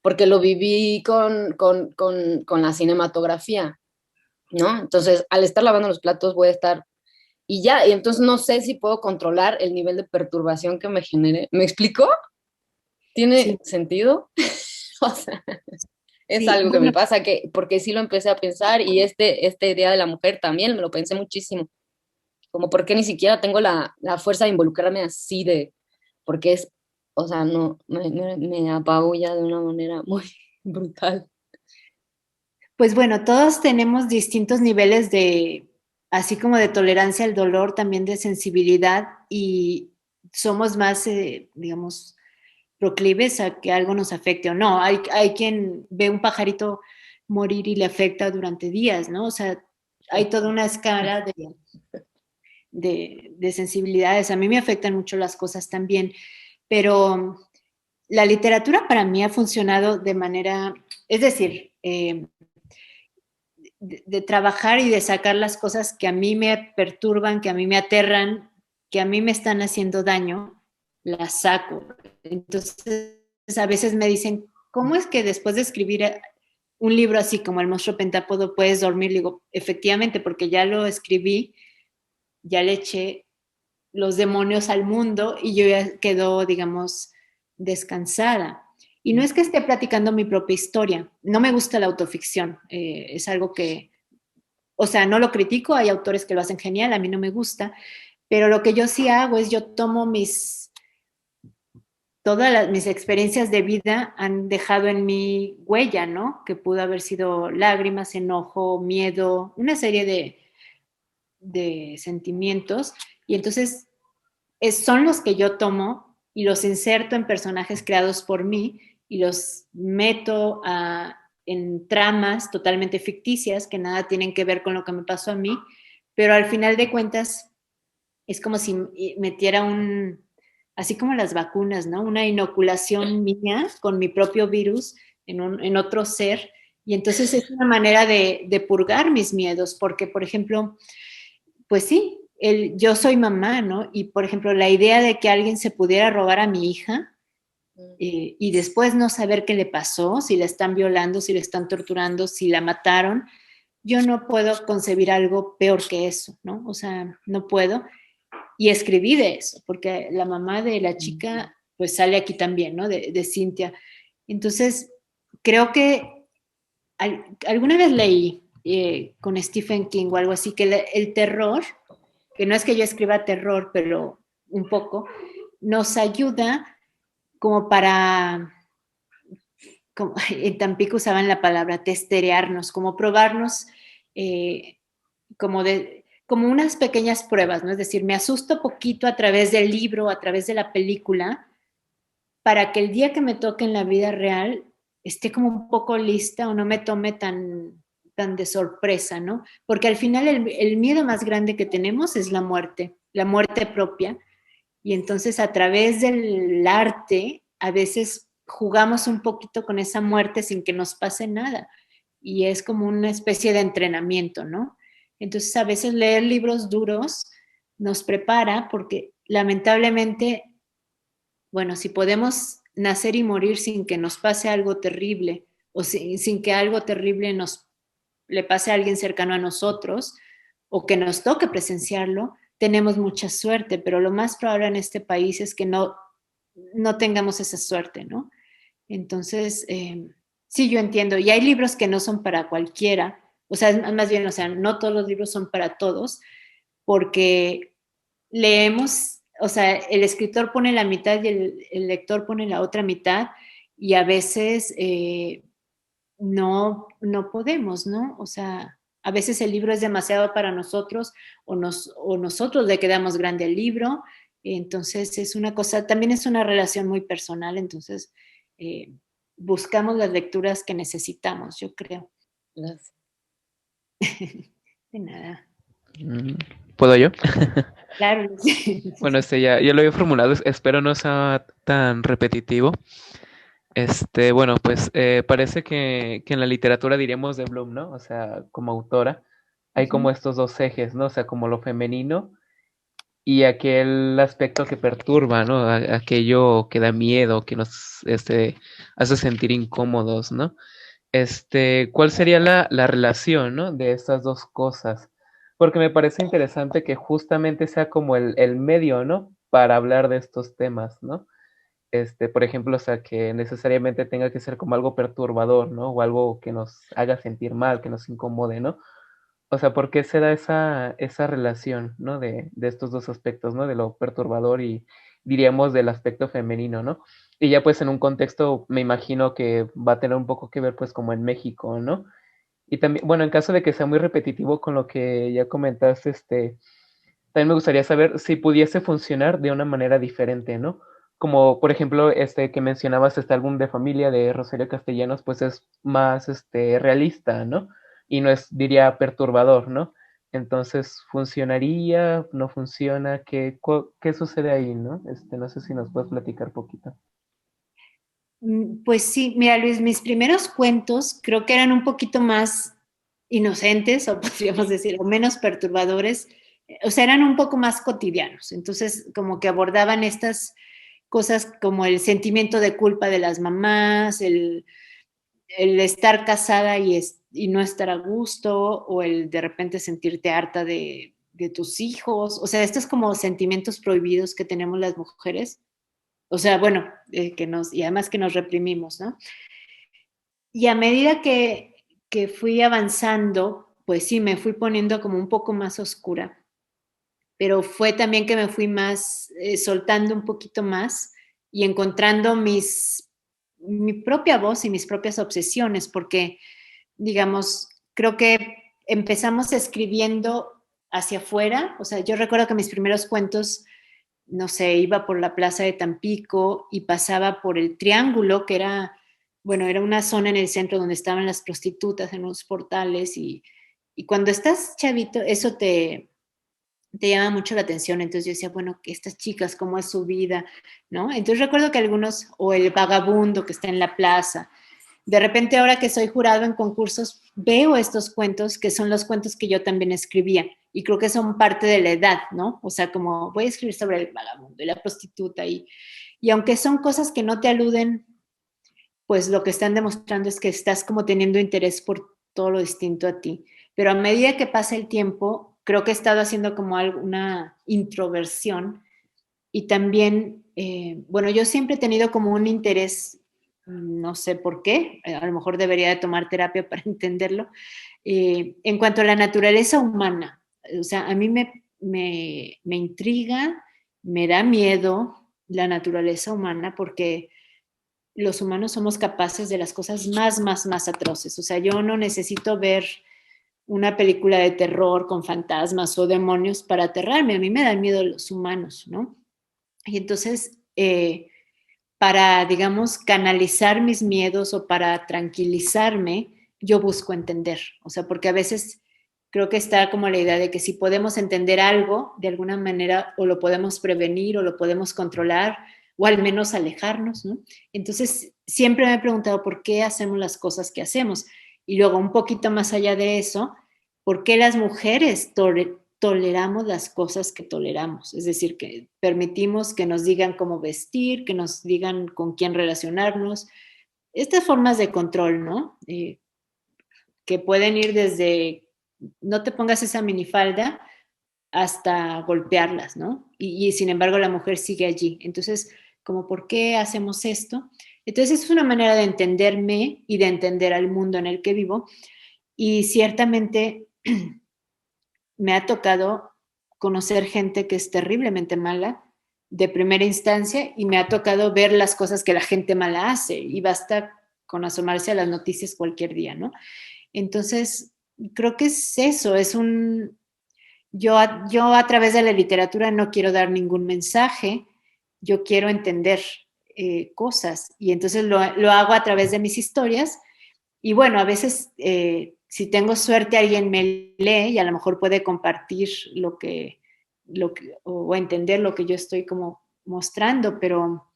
porque lo viví con la cinematografía, ¿no? Entonces, al estar lavando los platos voy a estar, y ya, y entonces no sé si puedo controlar el nivel de perturbación que me genere. ¿Me explico? ¿Tiene Sí, sentido? O sea, es sí, algo que me bueno, pasa, porque sí lo empecé a pensar y este Día de la Mujer también me lo pensé muchísimo, como por qué ni siquiera tengo la fuerza de involucrarme así porque o sea, no, me apabulla de una manera muy brutal. pues bueno, todos tenemos distintos niveles de, así como de tolerancia al dolor, también de sensibilidad y somos más, digamos, proclives a que algo nos afecte o no. Hay quien ve un pajarito morir y le afecta durante días, ¿no? O sea, hay toda una escala de sensibilidades. A mí me afectan mucho las cosas también, pero la literatura para mí ha funcionado de manera, es decir, de trabajar y de sacar las cosas que a mí me perturban, que a mí me aterran, que a mí me están haciendo daño, las saco. Entonces, a veces me dicen, ¿cómo es que después de escribir un libro así como El monstruo pentápodo puedes dormir? Le digo, efectivamente, porque ya lo escribí, ya le eché los demonios al mundo y yo ya quedo, digamos, descansada. Y no es que esté platicando mi propia historia, no me gusta la autoficción, es algo que, o sea, no lo critico, hay autores que lo hacen genial, a mí no me gusta, pero lo que yo sí hago es yo tomo todas mis experiencias de vida han dejado en mí huella, ¿no? Que pudo haber sido lágrimas, enojo, miedo, una serie de sentimientos. Y entonces son los que yo tomo y los inserto en personajes creados por mí y los meto en tramas totalmente ficticias que nada tienen que ver con lo que me pasó a mí, pero al final de cuentas es como si metiera así como las vacunas, ¿no? Una inoculación mía con mi propio virus en otro ser. Y entonces es una manera de purgar mis miedos, porque, por ejemplo, pues sí, yo soy mamá, ¿no? Y, por ejemplo, la idea de que alguien se pudiera robar a mi hija y después no saber qué le pasó, si la están violando, si la están torturando, si la mataron, yo no puedo concebir algo peor que eso, ¿no? O sea, no puedo. Y escribí de eso, porque la mamá de la chica, pues sale aquí también, ¿no? De Cintia. Entonces, creo que alguna vez leí con Stephen King o algo así, que el terror, que no es que yo escriba terror, pero un poco, nos ayuda como en Tampico usaban la palabra testerearnos, como probarnos, como unas pequeñas pruebas, ¿no? Es decir, me asusto poquito a través del libro, a través de la película, para que el día que me toque en la vida real esté como un poco lista o no me tome tan de sorpresa, ¿no? Porque al final el miedo más grande que tenemos es la muerte propia. Y entonces a través del arte a veces jugamos un poquito con esa muerte sin que nos pase nada. Y es como una especie de entrenamiento, ¿no? Entonces a veces leer libros duros nos prepara porque lamentablemente, bueno, si podemos nacer y morir sin que nos pase algo terrible o sin que algo terrible le pase a alguien cercano a nosotros o que nos toque presenciarlo, tenemos mucha suerte, pero lo más probable en este país es que no tengamos esa suerte, ¿no? Entonces, sí, yo entiendo. Y hay libros que no son para cualquiera, o sea, más bien, o sea, no todos los libros son para todos, porque leemos, o sea, el escritor pone la mitad y el lector pone la otra mitad, y a veces no podemos, ¿no? O sea, a veces el libro es demasiado para nosotros o nosotros le quedamos grande al libro. Entonces es una cosa, también es una relación muy personal, entonces buscamos las lecturas que necesitamos, yo creo. Gracias. De nada. ¿Puedo yo? Claro. Bueno, ya lo había formulado, espero no sea tan repetitivo. Bueno, pues parece que en la literatura diríamos de Bloom, ¿no? O sea, como autora, hay como estos dos ejes, ¿no? O sea, como lo femenino y aquel aspecto que perturba, ¿no? Aquello que da miedo, que nos hace sentir incómodos, ¿no? ¿Cuál sería la relación, ¿no? De estas dos cosas? Porque me parece interesante que justamente sea como el medio, ¿no? Para hablar de estos temas, ¿no? Por ejemplo, o sea, que necesariamente tenga que ser como algo perturbador, ¿no? O algo que nos haga sentir mal, que nos incomode, ¿no? O sea, ¿por qué se da esa relación, ¿no? De estos dos aspectos, ¿no? De lo perturbador y diríamos del aspecto femenino, ¿no? Y ya pues en un contexto me imagino que va a tener un poco que ver pues como en México, ¿no? Y también, bueno, en caso de que sea muy repetitivo con lo que ya comentaste, también me gustaría saber si pudiese funcionar de una manera diferente, ¿no? Como por ejemplo, que mencionabas este álbum de familia de Rosario Castellanos, pues es más realista, ¿no? Y no es, diría, perturbador, ¿no? Entonces, ¿funcionaría? ¿No funciona? ¿Qué sucede ahí, no? No sé si nos puedes platicar poquito. Pues sí, mira, Luis, mis primeros cuentos creo que eran un poquito más inocentes, o podríamos decir, o menos perturbadores, o sea, eran un poco más cotidianos. Entonces, como que abordaban estas cosas como el sentimiento de culpa de las mamás, el estar casada y no estar a gusto, o el de repente sentirte harta de tus hijos. O sea, estos como sentimientos prohibidos que tenemos las mujeres. O sea, bueno, y además que nos reprimimos, ¿no? Y a medida que fui avanzando, pues sí, me fui poniendo como un poco más oscura, pero fue también que me fui más, soltando un poquito más y encontrando mi propia voz y mis propias obsesiones, porque, digamos, creo que empezamos escribiendo hacia afuera. O sea, yo recuerdo que mis primeros cuentos, no sé, iba por la plaza de Tampico y pasaba por el Triángulo, que era, bueno, era una zona en el centro donde estaban las prostitutas en unos portales y cuando estás chavito, eso te llama mucho la atención. Entonces yo decía, bueno, que estas chicas, ¿cómo es su vida? ¿No? Entonces recuerdo que algunos, o el vagabundo que está en la plaza, de repente ahora que soy jurado en concursos, veo estos cuentos que son los cuentos que yo también escribía y creo que son parte de la edad, ¿no? O sea, como voy a escribir sobre el vagabundo y la prostituta y aunque son cosas que no te aluden, pues lo que están demostrando es que estás como teniendo interés por todo lo distinto a ti. Pero a medida que pasa el tiempo, creo que he estado haciendo como una introversión y también, bueno, yo siempre he tenido como un interés, no sé por qué, a lo mejor debería de tomar terapia para entenderlo, en cuanto a la naturaleza humana. O sea, a mí me intriga, me da miedo la naturaleza humana porque los humanos somos capaces de las cosas más atroces. O sea, yo no necesito ver una película de terror con fantasmas o demonios para aterrarme. A mí me dan miedo los humanos, ¿no? Y entonces, para, digamos, canalizar mis miedos o para tranquilizarme, yo busco entender. O sea, porque a veces creo que está como la idea de que si podemos entender algo, de alguna manera, o lo podemos prevenir o lo podemos controlar, o al menos alejarnos, ¿no? Entonces, siempre me he preguntado por qué hacemos las cosas que hacemos. Y luego, un poquito más allá de eso, ¿por qué las mujeres toleramos las cosas que toleramos? Es decir, que permitimos que nos digan cómo vestir, que nos digan con quién relacionarnos. Estas formas de control, ¿no? Que pueden ir desde no te pongas esa minifalda hasta golpearlas, ¿no? Y sin embargo la mujer sigue allí. Entonces, como, ¿por qué hacemos esto? Entonces es una manera de entenderme y de entender al mundo en el que vivo. Y ciertamente me ha tocado conocer gente que es terriblemente mala de primera instancia y me ha tocado ver las cosas que la gente mala hace y basta con asomarse a las noticias cualquier día, ¿no? Entonces, creo que es eso, es un... Yo a través de la literatura no quiero dar ningún mensaje, yo quiero entender cosas y entonces lo hago a través de mis historias y bueno, a veces si tengo suerte alguien me lee y a lo mejor puede compartir o entender lo que yo estoy como mostrando, pero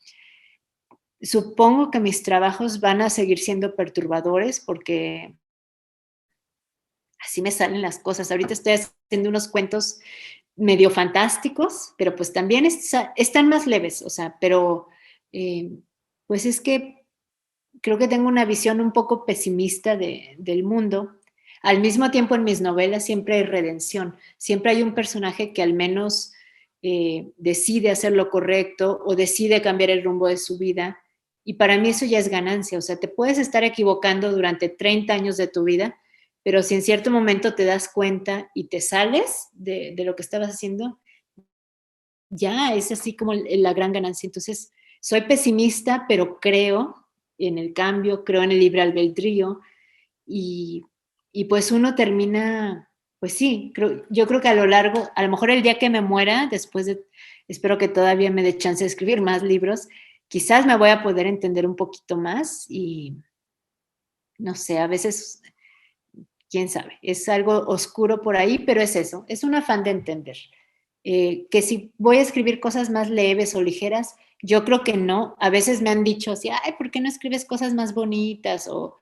supongo que mis trabajos van a seguir siendo perturbadores porque así me salen las cosas. Ahorita estoy haciendo unos cuentos medio fantásticos, pero pues también están más leves, o sea, pero pues es que creo que tengo una visión un poco pesimista del mundo. Al mismo tiempo en mis novelas siempre hay redención, siempre hay un personaje que al menos decide hacer lo correcto o decide cambiar el rumbo de su vida y para mí eso ya es ganancia, o sea, te puedes estar equivocando durante 30 años de tu vida, pero si en cierto momento te das cuenta y te sales de lo que estabas haciendo, ya es así como la gran ganancia. Entonces, soy pesimista, pero creo en el cambio, creo en el libre albedrío y, y pues uno termina, pues sí, yo creo que a lo largo, a lo mejor el día que me muera, espero que todavía me dé chance de escribir más libros, quizás me voy a poder entender un poquito más y no sé, a veces, quién sabe, es algo oscuro por ahí, pero es eso, es un afán de entender. Que si voy a escribir cosas más leves o ligeras, yo creo que no. A veces me han dicho así, ay, ¿por qué no escribes cosas más bonitas? O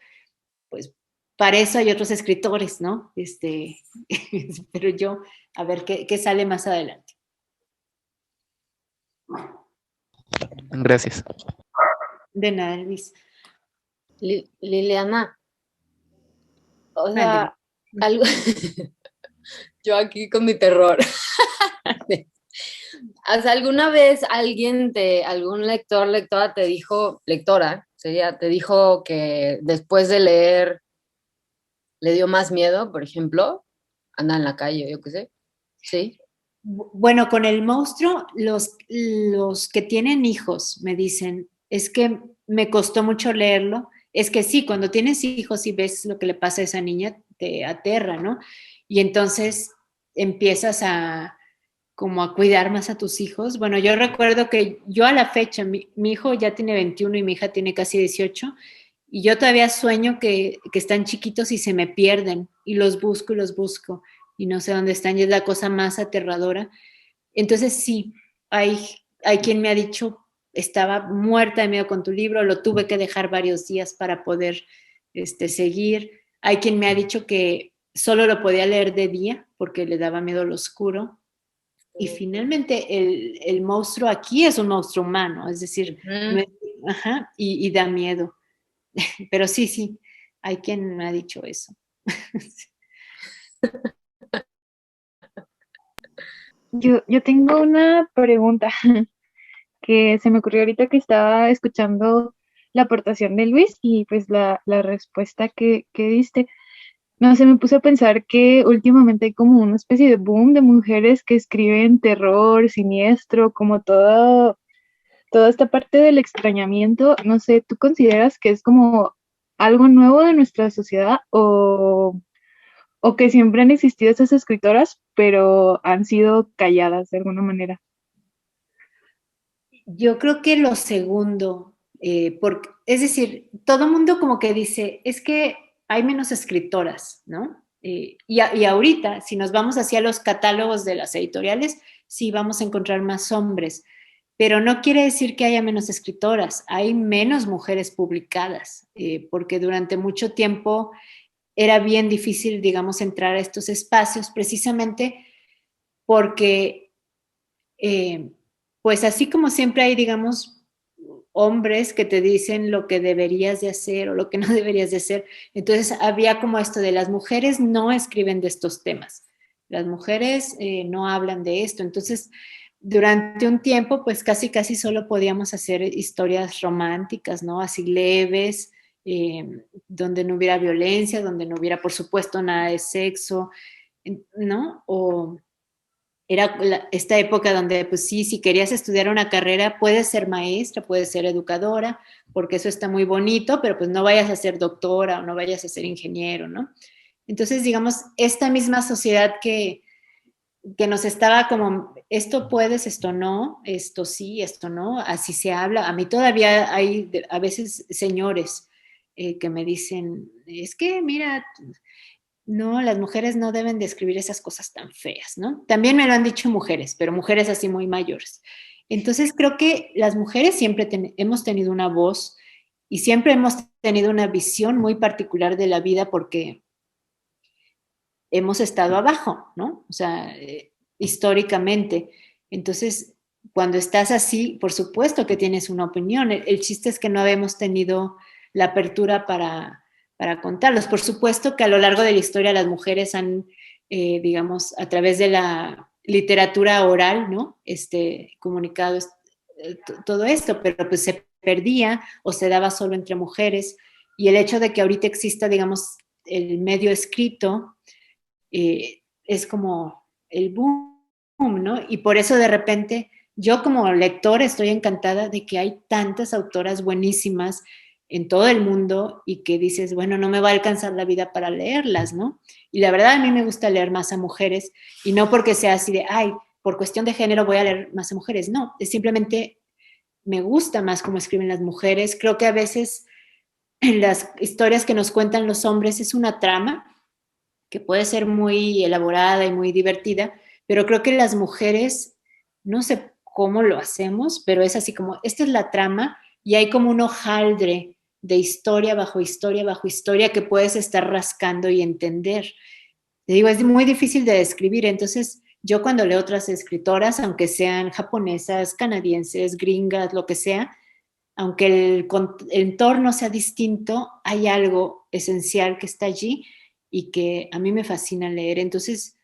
pues para eso hay otros escritores, ¿no? Pero yo, a ver qué sale más adelante. Gracias. De nada, Luis. Liliana, o Mándeme. sea, algo... yo aquí con mi terror. O sea, ¿alguna vez algún lector, lectora te dijo, lectora, sería, te dijo que después de leer le dio más miedo, por ejemplo, andar en la calle, yo qué sé? Sí. Bueno, con el monstruo, los que tienen hijos me dicen, es que me costó mucho leerlo. Es que sí, cuando tienes hijos y ves lo que le pasa a esa niña, te aterra, ¿no? Y entonces empiezas a como a cuidar más a tus hijos. Bueno, yo recuerdo que yo a la fecha, mi hijo ya tiene 21 y mi hija tiene casi 18, y yo todavía sueño que están chiquitos y se me pierden, y los busco, y no sé dónde están, y es la cosa más aterradora. Entonces sí, hay, hay quien me ha dicho, estaba muerta de miedo con tu libro, lo tuve que dejar varios días para poder seguir. Hay quien me ha dicho que solo lo podía leer de día porque le daba miedo lo oscuro. Y finalmente el monstruo aquí es un monstruo humano, es decir, no es- ajá, y da miedo. Pero sí, sí, hay quien me ha dicho eso. Yo tengo una pregunta que se me ocurrió ahorita que estaba escuchando la aportación de Luis y pues la respuesta que diste. No sé, me puse a pensar que últimamente hay como una especie de boom de mujeres que escriben terror, siniestro, como toda esta parte del extrañamiento. No sé, ¿tú consideras que es como algo nuevo de nuestra sociedad o que siempre han existido esas escritoras, pero han sido calladas de alguna manera? Yo creo que lo segundo, porque, es decir, todo mundo como que dice, es que hay menos escritoras, ¿no? Y ahorita, si nos vamos hacia los catálogos de las editoriales, sí vamos a encontrar más hombres, pero no quiere decir que haya menos escritoras, hay menos mujeres publicadas, porque durante mucho tiempo era bien difícil, digamos, entrar a estos espacios, precisamente porque eh, pues así como siempre hay, digamos, hombres que te dicen lo que deberías de hacer o lo que no deberías de hacer, entonces había como esto de las mujeres no escriben de estos temas, las mujeres no hablan de esto, entonces durante un tiempo pues casi casi solo podíamos hacer historias románticas, ¿no? Así leves, donde no hubiera violencia, donde no hubiera por supuesto nada de sexo, ¿no? O era esta época donde, pues sí, si querías estudiar una carrera, puedes ser maestra, puedes ser educadora, porque eso está muy bonito, pero pues no vayas a ser doctora o no vayas a ser ingeniero, ¿no? Entonces, digamos, esta misma sociedad que nos estaba como, esto puedes, esto no, esto sí, esto no, así se habla. A mí todavía hay a veces señores que me dicen, es que mira, no, las mujeres no deben de escribir esas cosas tan feas, ¿no? También me lo han dicho mujeres, pero mujeres así muy mayores. Entonces creo que las mujeres siempre hemos tenido una voz y siempre hemos tenido una visión muy particular de la vida porque hemos estado abajo, ¿no? O sea, históricamente. Entonces, cuando estás así, por supuesto que tienes una opinión. El chiste es que no habíamos tenido la apertura para contarlos. Por supuesto que a lo largo de la historia las mujeres han, digamos, a través de la literatura oral, ¿no? Comunicado todo esto, pero pues se perdía o se daba solo entre mujeres. Y el hecho de que ahorita exista, digamos, el medio escrito, es como el boom, ¿no? Y por eso de repente yo como lector estoy encantada de que hay tantas autoras buenísimas en todo el mundo y que dices, bueno, no me va a alcanzar la vida para leerlas, ¿no? Y la verdad a mí me gusta leer más a mujeres y no porque sea así de, ay, por cuestión de género voy a leer más a mujeres, no, es simplemente me gusta más cómo escriben las mujeres, creo que a veces en las historias que nos cuentan los hombres es una trama que puede ser muy elaborada y muy divertida, pero creo que las mujeres, no sé cómo lo hacemos, pero es así como, esta es la trama y hay como un hojaldre de historia bajo historia que puedes estar rascando y entender. Te digo, es muy difícil de describir, entonces yo cuando leo otras escritoras, aunque sean japonesas, canadienses, gringas, lo que sea, aunque el entorno sea distinto, hay algo esencial que está allí y que a mí me fascina leer. Entonces,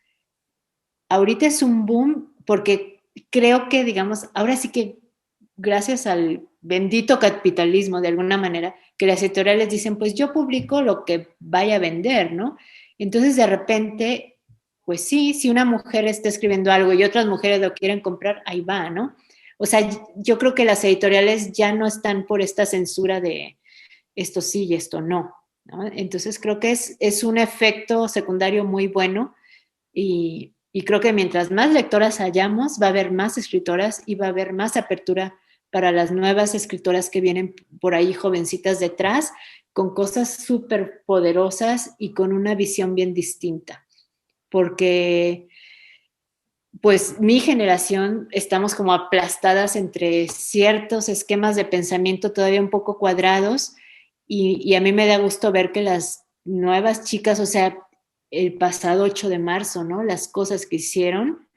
ahorita es un boom porque creo que, digamos, ahora sí que gracias al bendito capitalismo, de alguna manera, que las editoriales dicen, pues yo publico lo que vaya a vender, ¿no? Entonces, de repente, pues sí, si una mujer está escribiendo algo y otras mujeres lo quieren comprar, ahí va, ¿no? O sea, yo creo que las editoriales ya no están por esta censura de esto sí y esto no, ¿no? Entonces creo que es un efecto secundario muy bueno y creo que mientras más lectoras hayamos, va a haber más escritoras y va a haber más apertura para las nuevas escritoras que vienen por ahí jovencitas detrás, con cosas súper poderosas y con una visión bien distinta. Porque pues mi generación estamos como aplastadas entre ciertos esquemas de pensamiento todavía un poco cuadrados y a mí me da gusto ver que las nuevas chicas, o sea, el pasado 8 de marzo, ¿no? Las cosas que hicieron,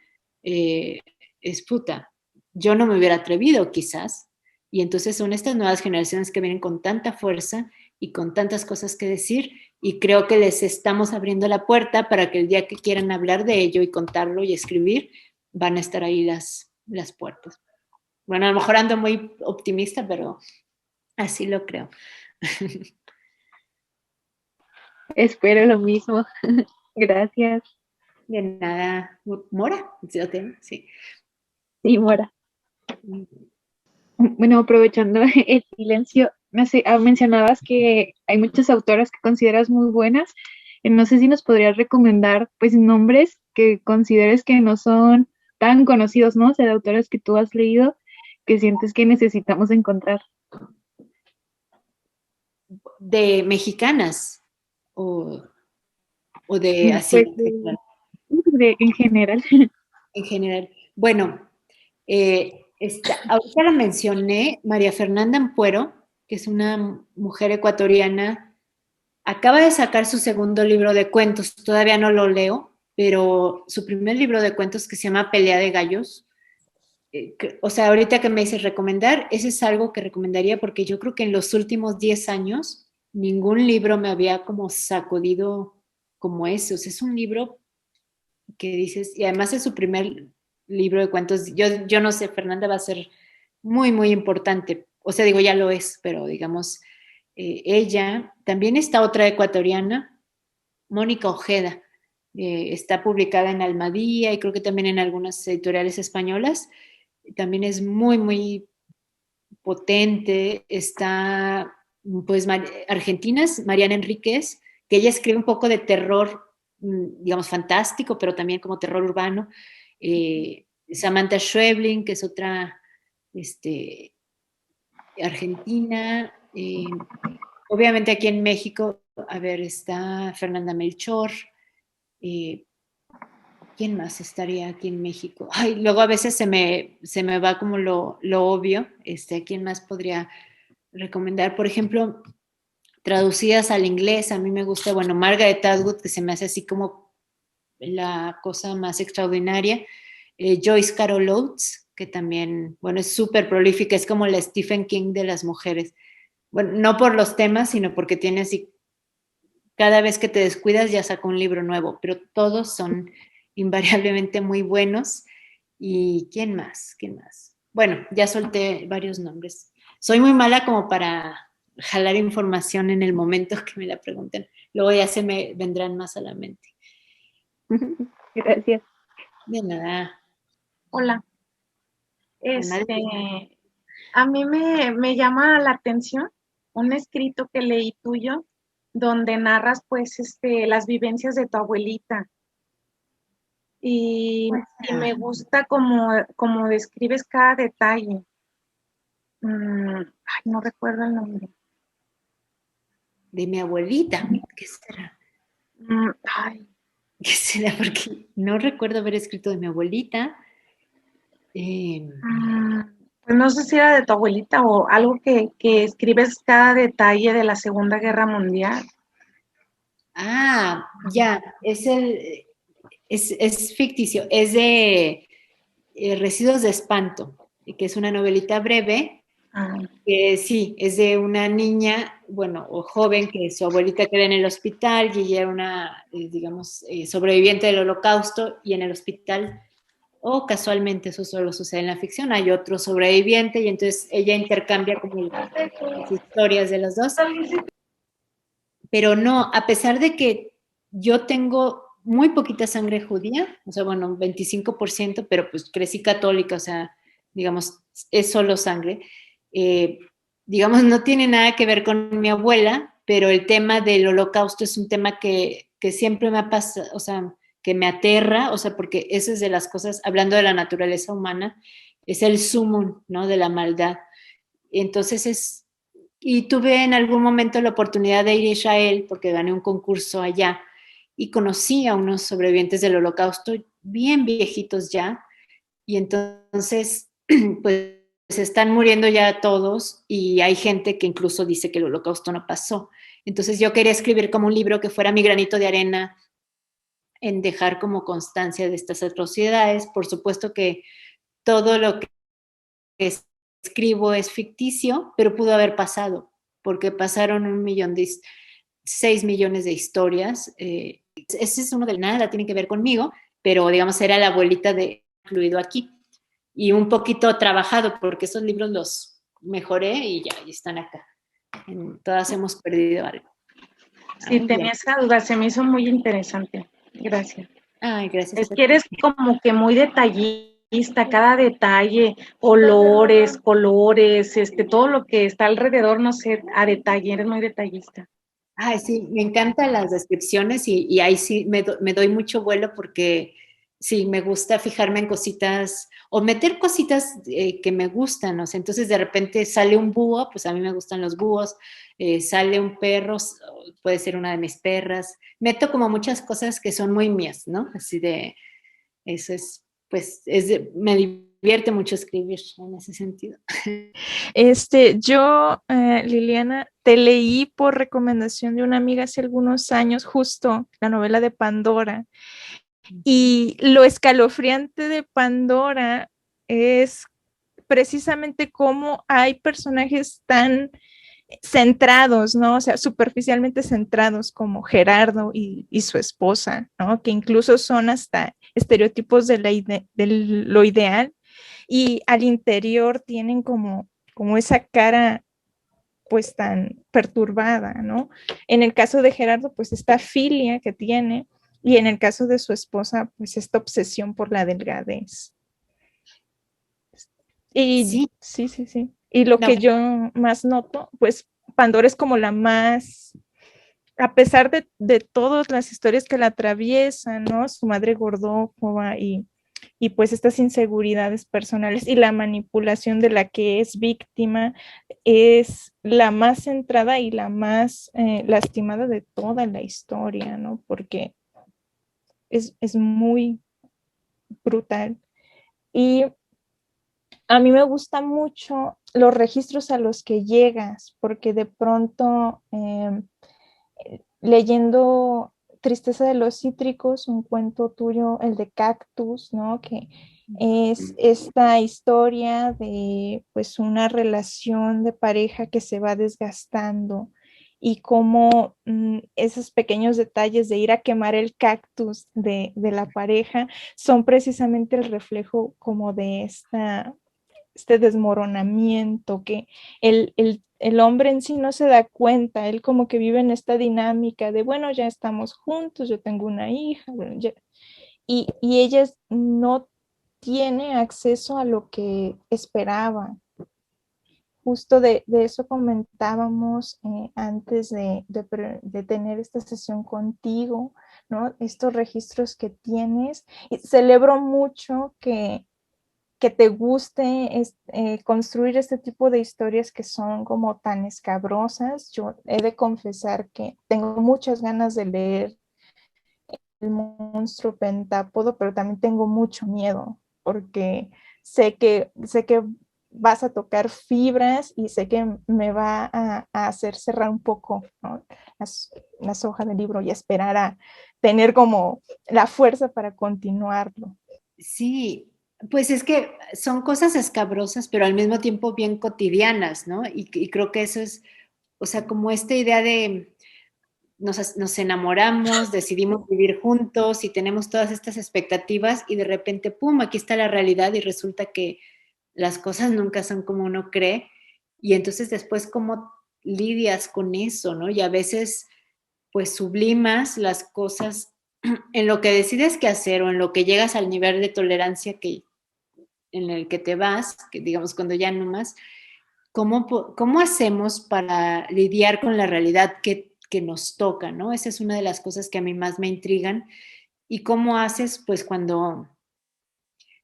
es puta. Yo no me hubiera atrevido quizás. Y entonces son estas nuevas generaciones que vienen con tanta fuerza y con tantas cosas que decir y creo que les estamos abriendo la puerta para que el día que quieran hablar de ello y contarlo y escribir, van a estar ahí las puertas. Bueno, a lo mejor ando muy optimista, pero así lo creo. Espero lo mismo. Gracias. De nada. ¿Mora? Sí. Sí, Mora. Bueno, aprovechando el silencio, mencionabas que hay muchas autoras que consideras muy buenas. No sé si nos podrías recomendar, pues, nombres que consideres que no son tan conocidos, ¿no? O sea, de autoras que tú has leído, que sientes que necesitamos encontrar. De mexicanas o de así. Pues, en general. En general. Bueno, ahorita la mencioné, María Fernanda Ampuero, que es una mujer ecuatoriana, acaba de sacar su segundo libro de cuentos, todavía no lo leo, pero su primer libro de cuentos que se llama Pelea de Gallos, o sea, ahorita que me dices recomendar, ese es algo que recomendaría porque yo creo que en los últimos 10 años ningún libro me había como sacudido como ese, o sea, es un libro que dices, y además es su primer libro de cuentos, yo no sé, Fernanda va a ser muy, muy importante, o sea, digo, ya lo es, pero digamos, ella, también está otra ecuatoriana, Mónica Ojeda, está publicada en Almadía y creo que también en algunas editoriales españolas, también es muy, muy potente, está, pues, argentinas, Mariana Enríquez, que ella escribe un poco de terror, digamos, fantástico, pero también como terror urbano. Samantha Schweblin, que es otra argentina. Obviamente aquí en México, a ver, está Fernanda Melchor. ¿Quién más estaría aquí en México? Ay, luego a veces se me va como lo obvio. ¿Quién más podría recomendar? Por ejemplo, traducidas al inglés, a mí me gusta, bueno, Margaret Atwood, que se me hace así como la cosa más extraordinaria. Joyce Carol Oates, que también, bueno, es súper prolífica, es como la Stephen King de las mujeres. Bueno, no por los temas, sino porque tiene así, cada vez que te descuidas ya saca un libro nuevo, pero todos son invariablemente muy buenos. ¿Y quién más? ¿Quién más? Bueno, ya solté varios nombres. Soy muy mala como para jalar información en el momento que me la pregunten. Luego ya se me vendrán más a la mente. Gracias. De nada. Hola. Nadie. A mí me llama la atención un escrito que leí tuyo donde narras pues las vivencias de tu abuelita y me gusta como describes cada detalle. Ay, no recuerdo el nombre. De mi abuelita. ¿Qué será? Ay, ¿Qué será? Porque no recuerdo haber escrito de mi abuelita. pues no sé si era de tu abuelita o algo que escribes cada detalle de la Segunda Guerra Mundial. Ya, es ficticio, es de Residuos de Espanto, que es una novelita breve, que sí, es de una niña, bueno, o joven, que su abuelita queda en el hospital y ella era una, digamos, sobreviviente del Holocausto y en el hospital, o casualmente eso solo sucede en la ficción, hay otro sobreviviente y entonces ella intercambia como las historias de los dos. Pero no, a pesar de que yo tengo muy poquita sangre judía, o sea, bueno, 25%, pero pues crecí católica, o sea, digamos, es solo sangre. Digamos, no tiene nada que ver con mi abuela, pero el tema del holocausto es un tema que siempre me ha pasado, o sea, que me aterra, o sea, porque eso es de las cosas, hablando de la naturaleza humana, es el sumum, ¿no? De la maldad. Entonces y tuve en algún momento la oportunidad de ir a Israel porque gané un concurso allá y conocí a unos sobrevivientes del holocausto bien viejitos ya, y entonces pues están muriendo ya todos y hay gente que incluso dice que el holocausto no pasó. Entonces yo quería escribir como un libro que fuera mi granito de arena en dejar como constancia de estas atrocidades. Por supuesto que todo lo que escribo es ficticio, pero pudo haber pasado, porque pasaron 6 millones de historias. Ese es uno de nada, tiene que ver conmigo, pero digamos era la abuelita de incluido aquí. Y un poquito trabajado, porque esos libros los mejoré y ya y están acá. Todas hemos perdido algo. Sí, tenía esa duda, se me hizo muy interesante. Gracias. Ay, gracias. Es que eres como que muy detallista, cada detalle, olores, colores, todo lo que está alrededor, no sé, a detalle, eres muy detallista. Ay, sí, me encantan las descripciones y ahí sí me doy mucho vuelo porque sí, me gusta fijarme en cositas o meter cositas que me gustan, o sea, entonces de repente sale un búho, pues a mí me gustan los búhos, sale un perro, puede ser una de mis perras, meto como muchas cosas que son muy mías, ¿no? Así de, eso es, pues, me divierte mucho escribir en ese sentido. Yo, Liliana, te leí por recomendación de una amiga hace algunos años, justo la novela de Pandora. Y lo escalofriante de Pandora es precisamente cómo hay personajes tan centrados, ¿no? O sea, superficialmente centrados como Gerardo y su esposa, ¿no? Que incluso son hasta estereotipos de lo ideal y al interior tienen como esa cara pues tan perturbada, ¿no? En el caso de Gerardo, pues esta filia que tiene y en el caso de su esposa, pues esta obsesión por la delgadez. Y sí. Y lo que yo más noto, pues Pandora es como la más, a pesar de todas las historias que la atraviesan, ¿no? Su madre gordófoba y pues estas inseguridades personales y la manipulación de la que es víctima es la más centrada y la más lastimada de toda la historia, ¿no? Porque es muy brutal. Y a mí me gustan mucho los registros a los que llegas, porque de pronto leyendo Tristeza de los Cítricos, un cuento tuyo, el de Cactus, ¿no? Que es esta historia de pues una relación de pareja que se va desgastando y cómo esos pequeños detalles de ir a quemar el cactus de la pareja son precisamente el reflejo como de este desmoronamiento, que el hombre en sí no se da cuenta, él como que vive en esta dinámica de, bueno, ya estamos juntos, yo tengo una hija, bueno, y ella no tiene acceso a lo que esperaba. Justo de eso comentábamos antes de tener esta sesión contigo, ¿no? Estos registros que tienes. Y celebro mucho que te guste construir este tipo de historias que son como tan escabrosas. Yo he de confesar que tengo muchas ganas de leer El monstruo pentápodo, pero también tengo mucho miedo porque sé que vas a tocar fibras y sé que me va a hacer cerrar un poco, ¿no? las hojas del libro y esperar a tener como la fuerza para continuarlo. Sí, pues es que son cosas escabrosas, pero al mismo tiempo bien cotidianas, ¿no? Y creo que eso es, o sea, como esta idea de nos enamoramos, decidimos vivir juntos y tenemos todas estas expectativas y de repente, ¡pum!, aquí está la realidad y resulta que las cosas nunca son como uno cree. Y entonces después, ¿cómo lidias con eso, no? Y a veces, pues sublimas las cosas en lo que decides qué hacer o en lo que llegas al nivel de tolerancia en el que te vas, que digamos cuando ya no más, ¿cómo hacemos para lidiar con la realidad que nos toca, ¿no? Esa es una de las cosas que a mí más me intrigan. ¿Y cómo haces, pues, cuando,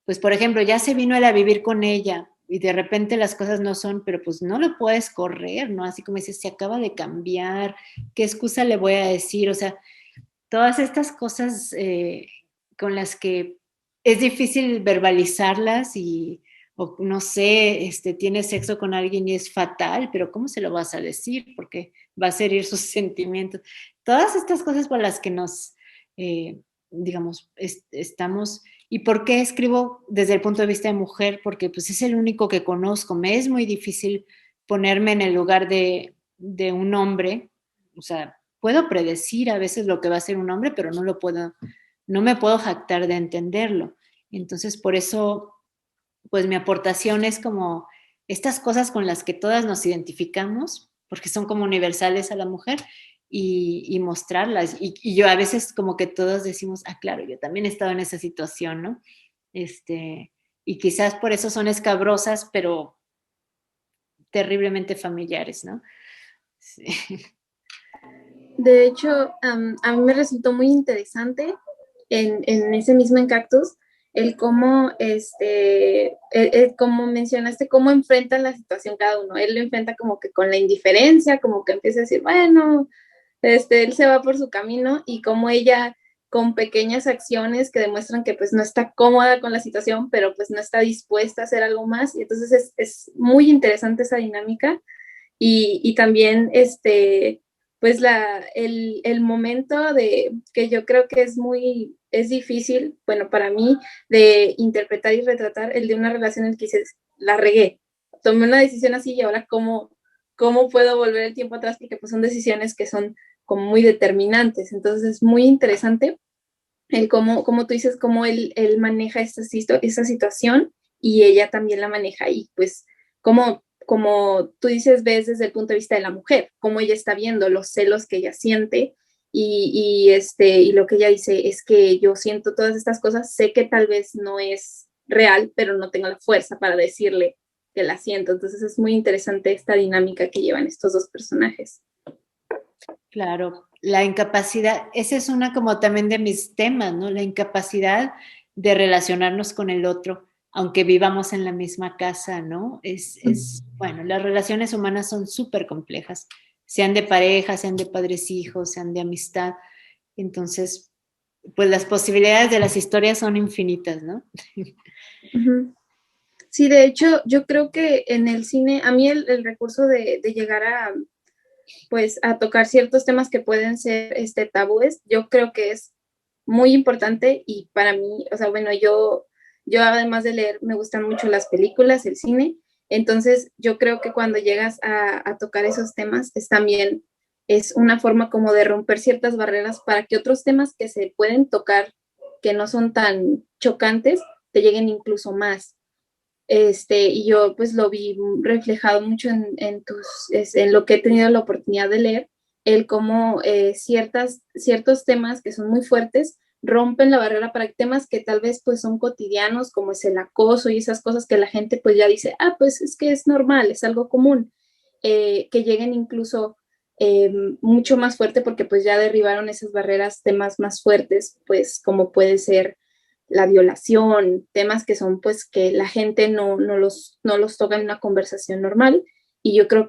pues, por ejemplo, ya se vino él a vivir con ella y de repente las cosas no son, pero pues no lo puedes correr, ¿no? Así como dices, se acaba de cambiar, ¿qué excusa le voy a decir? O sea, todas estas cosas con las que es difícil verbalizarlas o no sé, tienes sexo con alguien y es fatal, pero ¿cómo se lo vas a decir? Porque va a herir sus sentimientos. Todas estas cosas por las que nos, digamos, estamos. ¿Y por qué escribo desde el punto de vista de mujer? Porque pues es el único que conozco. Me es muy difícil ponerme en el lugar de un hombre. O sea, puedo predecir a veces lo que va a ser un hombre, pero no me puedo jactar de entenderlo. Entonces, por eso, pues mi aportación es como estas cosas con las que todas nos identificamos, porque son como universales a la mujer, y mostrarlas. Y yo a veces como que todos decimos, ah, claro, yo también he estado en esa situación, ¿no? Y quizás por eso son escabrosas, pero terriblemente familiares, ¿no? Sí. De hecho, a mí me resultó muy interesante en ese mismo en Cactus el cómo, como mencionaste, cómo enfrentan la situación cada uno. Él lo enfrenta como que con la indiferencia, como que empieza a decir, bueno, él se va por su camino y como ella con pequeñas acciones que demuestran que pues no está cómoda con la situación, pero pues no está dispuesta a hacer algo más. Y entonces es muy interesante esa dinámica y también pues el momento de que yo creo que es difícil, bueno, para mí, de interpretar y retratar el de una relación en la que dices, la regué, tomé una decisión así y ahora cómo puedo volver el tiempo atrás, porque pues son decisiones que son como muy determinantes, entonces es muy interesante el como tú dices, cómo él maneja esa situación y ella también la maneja y pues como tú dices, ves desde el punto de vista de la mujer, cómo ella está viendo los celos que ella siente y lo que ella dice es que yo siento todas estas cosas, sé que tal vez no es real, pero no tengo la fuerza para decirle que la siento. Entonces es muy interesante esta dinámica que llevan estos dos personajes. Claro, la incapacidad, esa es una como también de mis temas, ¿no? La incapacidad de relacionarnos con el otro, aunque vivamos en la misma casa, ¿no? Bueno, las relaciones humanas son súper complejas, sean de pareja, sean de padres hijos, sean de amistad. Entonces, pues las posibilidades de las historias son infinitas, ¿no? Uh-huh. Sí, de hecho, yo creo que en el cine, a mí el recurso de llegar pues, a tocar ciertos temas que pueden ser tabúes, yo creo que es muy importante y para mí, o sea, bueno, yo además de leer, me gustan mucho las películas, el cine, entonces yo creo que cuando llegas a tocar esos temas es también, es una forma como de romper ciertas barreras para que otros temas que se pueden tocar, que no son tan chocantes, te lleguen incluso más. Y yo pues lo vi reflejado mucho en lo que he tenido la oportunidad de leer, el cómo ciertos temas que son muy fuertes rompen la barrera para temas que tal vez pues son cotidianos, como es el acoso y esas cosas que la gente pues ya dice, ah, pues es que es normal, es algo común, que lleguen incluso mucho más fuerte porque pues ya derribaron esas barreras, temas más fuertes, pues como puede ser la violación, temas que son pues que la gente no los toca en una conversación normal. Y yo creo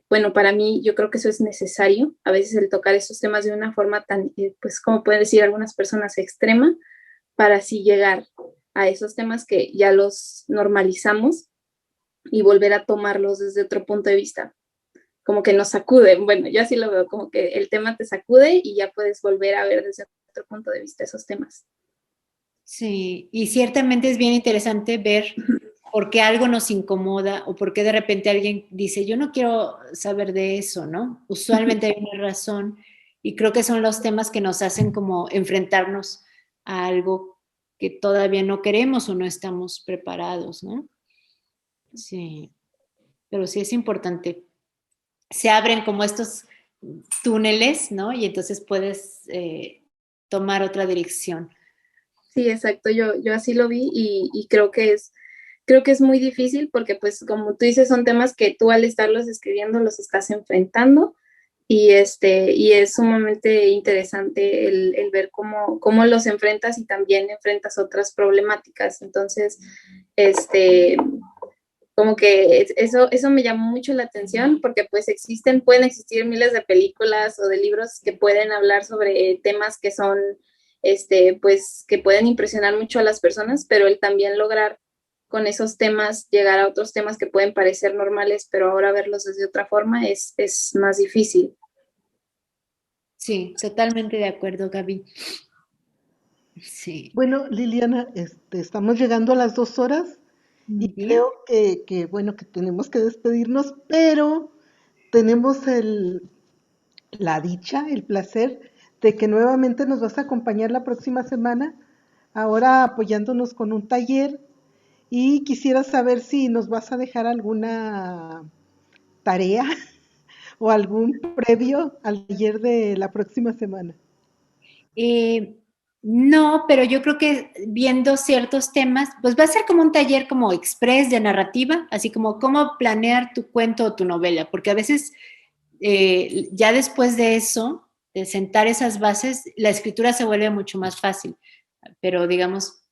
bueno, para mí yo creo que eso es necesario, a veces el tocar esos temas de una forma tan, pues como pueden decir algunas personas, extrema, para así llegar a esos temas que ya los normalizamos y volver a tomarlos desde otro punto de vista, como que nos sacude, bueno, yo así lo veo, como que el tema te sacude y ya puedes volver a ver desde otro punto de vista esos temas. Sí, y ciertamente es bien interesante ver por qué algo nos incomoda o por qué de repente alguien dice, yo no quiero saber de eso, ¿no? Usualmente hay una razón y creo que son los temas que nos hacen como enfrentarnos a algo que todavía no queremos o no estamos preparados, ¿no? Sí, pero sí es importante. Se abren como estos túneles, ¿no? Y entonces puedes tomar otra dirección. Sí, exacto, yo así lo vi y creo que es muy difícil porque pues como tú dices son temas que tú al estarlos escribiendo los estás enfrentando y es sumamente interesante el ver cómo los enfrentas y también enfrentas otras problemáticas. Entonces, como que eso me llamó mucho la atención porque pues pueden existir miles de películas o de libros que pueden hablar sobre temas que son, pues que pueden impresionar mucho a las personas, pero el también lograr con esos temas llegar a otros temas que pueden parecer normales, pero ahora verlos desde otra forma es más difícil. Sí, totalmente de acuerdo, Gaby. Sí. Bueno, Liliana, estamos llegando a las 2 horas y Muy bien. creo bueno, que tenemos que despedirnos, pero tenemos la dicha, el placer de que nuevamente nos vas a acompañar la próxima semana, ahora apoyándonos con un taller, y quisiera saber si nos vas a dejar alguna tarea o algún previo al taller de la próxima semana. No, pero yo creo que viendo ciertos temas, pues va a ser como un taller como express de narrativa, así como cómo planear tu cuento o tu novela, porque a veces ya después de eso, de sentar esas bases, la escritura se vuelve mucho más fácil. Pero digamos,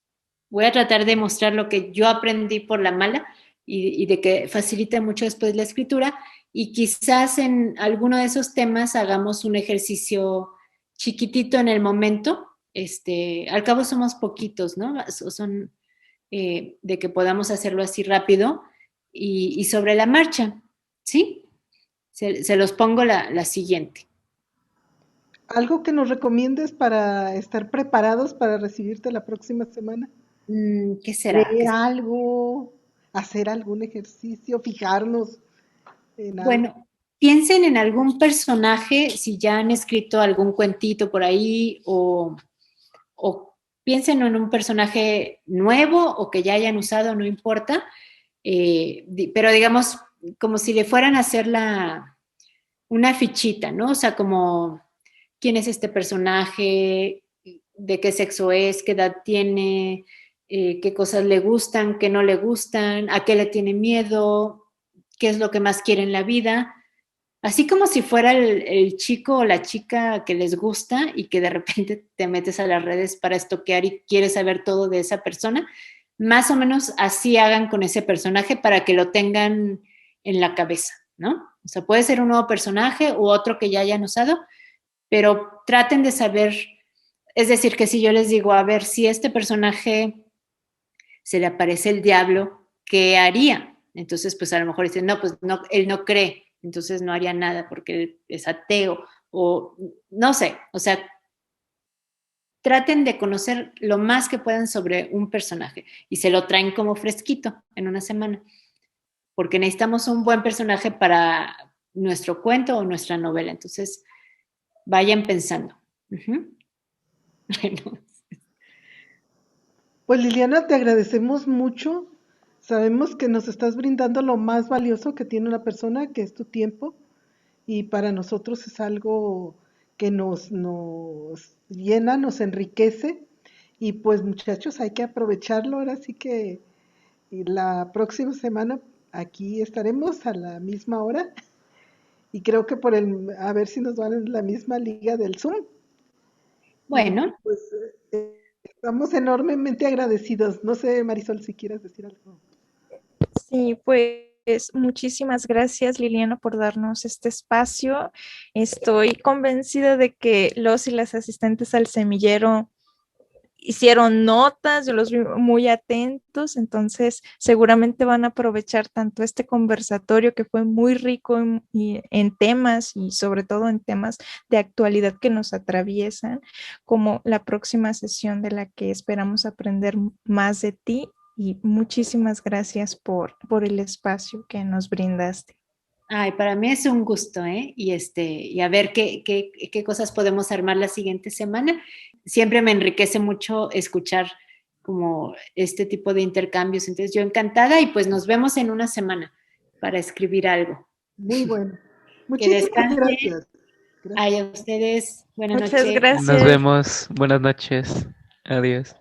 voy a tratar de mostrar lo que yo aprendí por la mala y de que facilite mucho después la escritura, y quizás en alguno de esos temas hagamos un ejercicio chiquitito en el momento. Al cabo somos poquitos, ¿no? Son de que podamos hacerlo así rápido y sobre la marcha, ¿sí? Se los pongo la siguiente. ¿Algo que nos recomiendes para estar preparados para recibirte la próxima semana? ¿Qué será? ¿Leer algo? ¿Hacer algún ejercicio? ¿Fijarnos en algo? Bueno, piensen en algún personaje, si ya han escrito algún cuentito por ahí, o piensen en un personaje nuevo o que ya hayan usado, no importa, pero digamos, como si le fueran a hacer una fichita, ¿no? O sea, como quién es este personaje, de qué sexo es, qué edad tiene, qué cosas le gustan, qué no le gustan, a qué le tiene miedo, qué es lo que más quiere en la vida. Así como si fuera el chico o la chica que les gusta y que de repente te metes a las redes para estoquear y quieres saber todo de esa persona, más o menos así hagan con ese personaje para que lo tengan en la cabeza, ¿no? O sea, puede ser un nuevo personaje u otro que ya hayan usado, pero traten de saber, es decir, que si yo les digo, a ver, si este personaje se le aparece el diablo, ¿qué haría? Entonces, pues a lo mejor dicen, no, pues no, él no cree, entonces no haría nada porque él es ateo, o no sé, o sea, traten de conocer lo más que puedan sobre un personaje y se lo traen como fresquito en una semana, porque necesitamos un buen personaje para nuestro cuento o nuestra novela, entonces vayan pensando. Bueno. Pues Liliana, te agradecemos mucho. Sabemos que nos estás brindando lo más valioso que tiene una persona, que es tu tiempo, y para nosotros es algo que nos llena, nos enriquece, y pues muchachos, hay que aprovecharlo. Ahora sí que la próxima semana aquí estaremos a la misma hora, y creo que a ver si nos van en la misma liga del Zoom. Bueno. Y pues estamos enormemente agradecidos. No sé, Marisol, si quieres decir algo. Sí, pues muchísimas gracias, Liliana, por darnos este espacio. Estoy convencida de que los y las asistentes al semillero hicieron notas, yo los vi muy atentos, entonces seguramente van a aprovechar tanto este conversatorio que fue muy rico en temas y sobre todo en temas de actualidad que nos atraviesan, como la próxima sesión de la que esperamos aprender más de ti, y muchísimas gracias por el espacio que nos brindaste. Ay, para mí es un gusto, ¿eh? Y a ver qué cosas podemos armar la siguiente semana. Siempre me enriquece mucho escuchar como este tipo de intercambios. Entonces, yo encantada, y pues nos vemos en una semana para escribir algo. Muy bueno. Que Muchísimas descansen. gracias. Gracias. Ay, a ustedes, buenas Muchas noches. gracias. Nos vemos. Buenas noches. Adiós.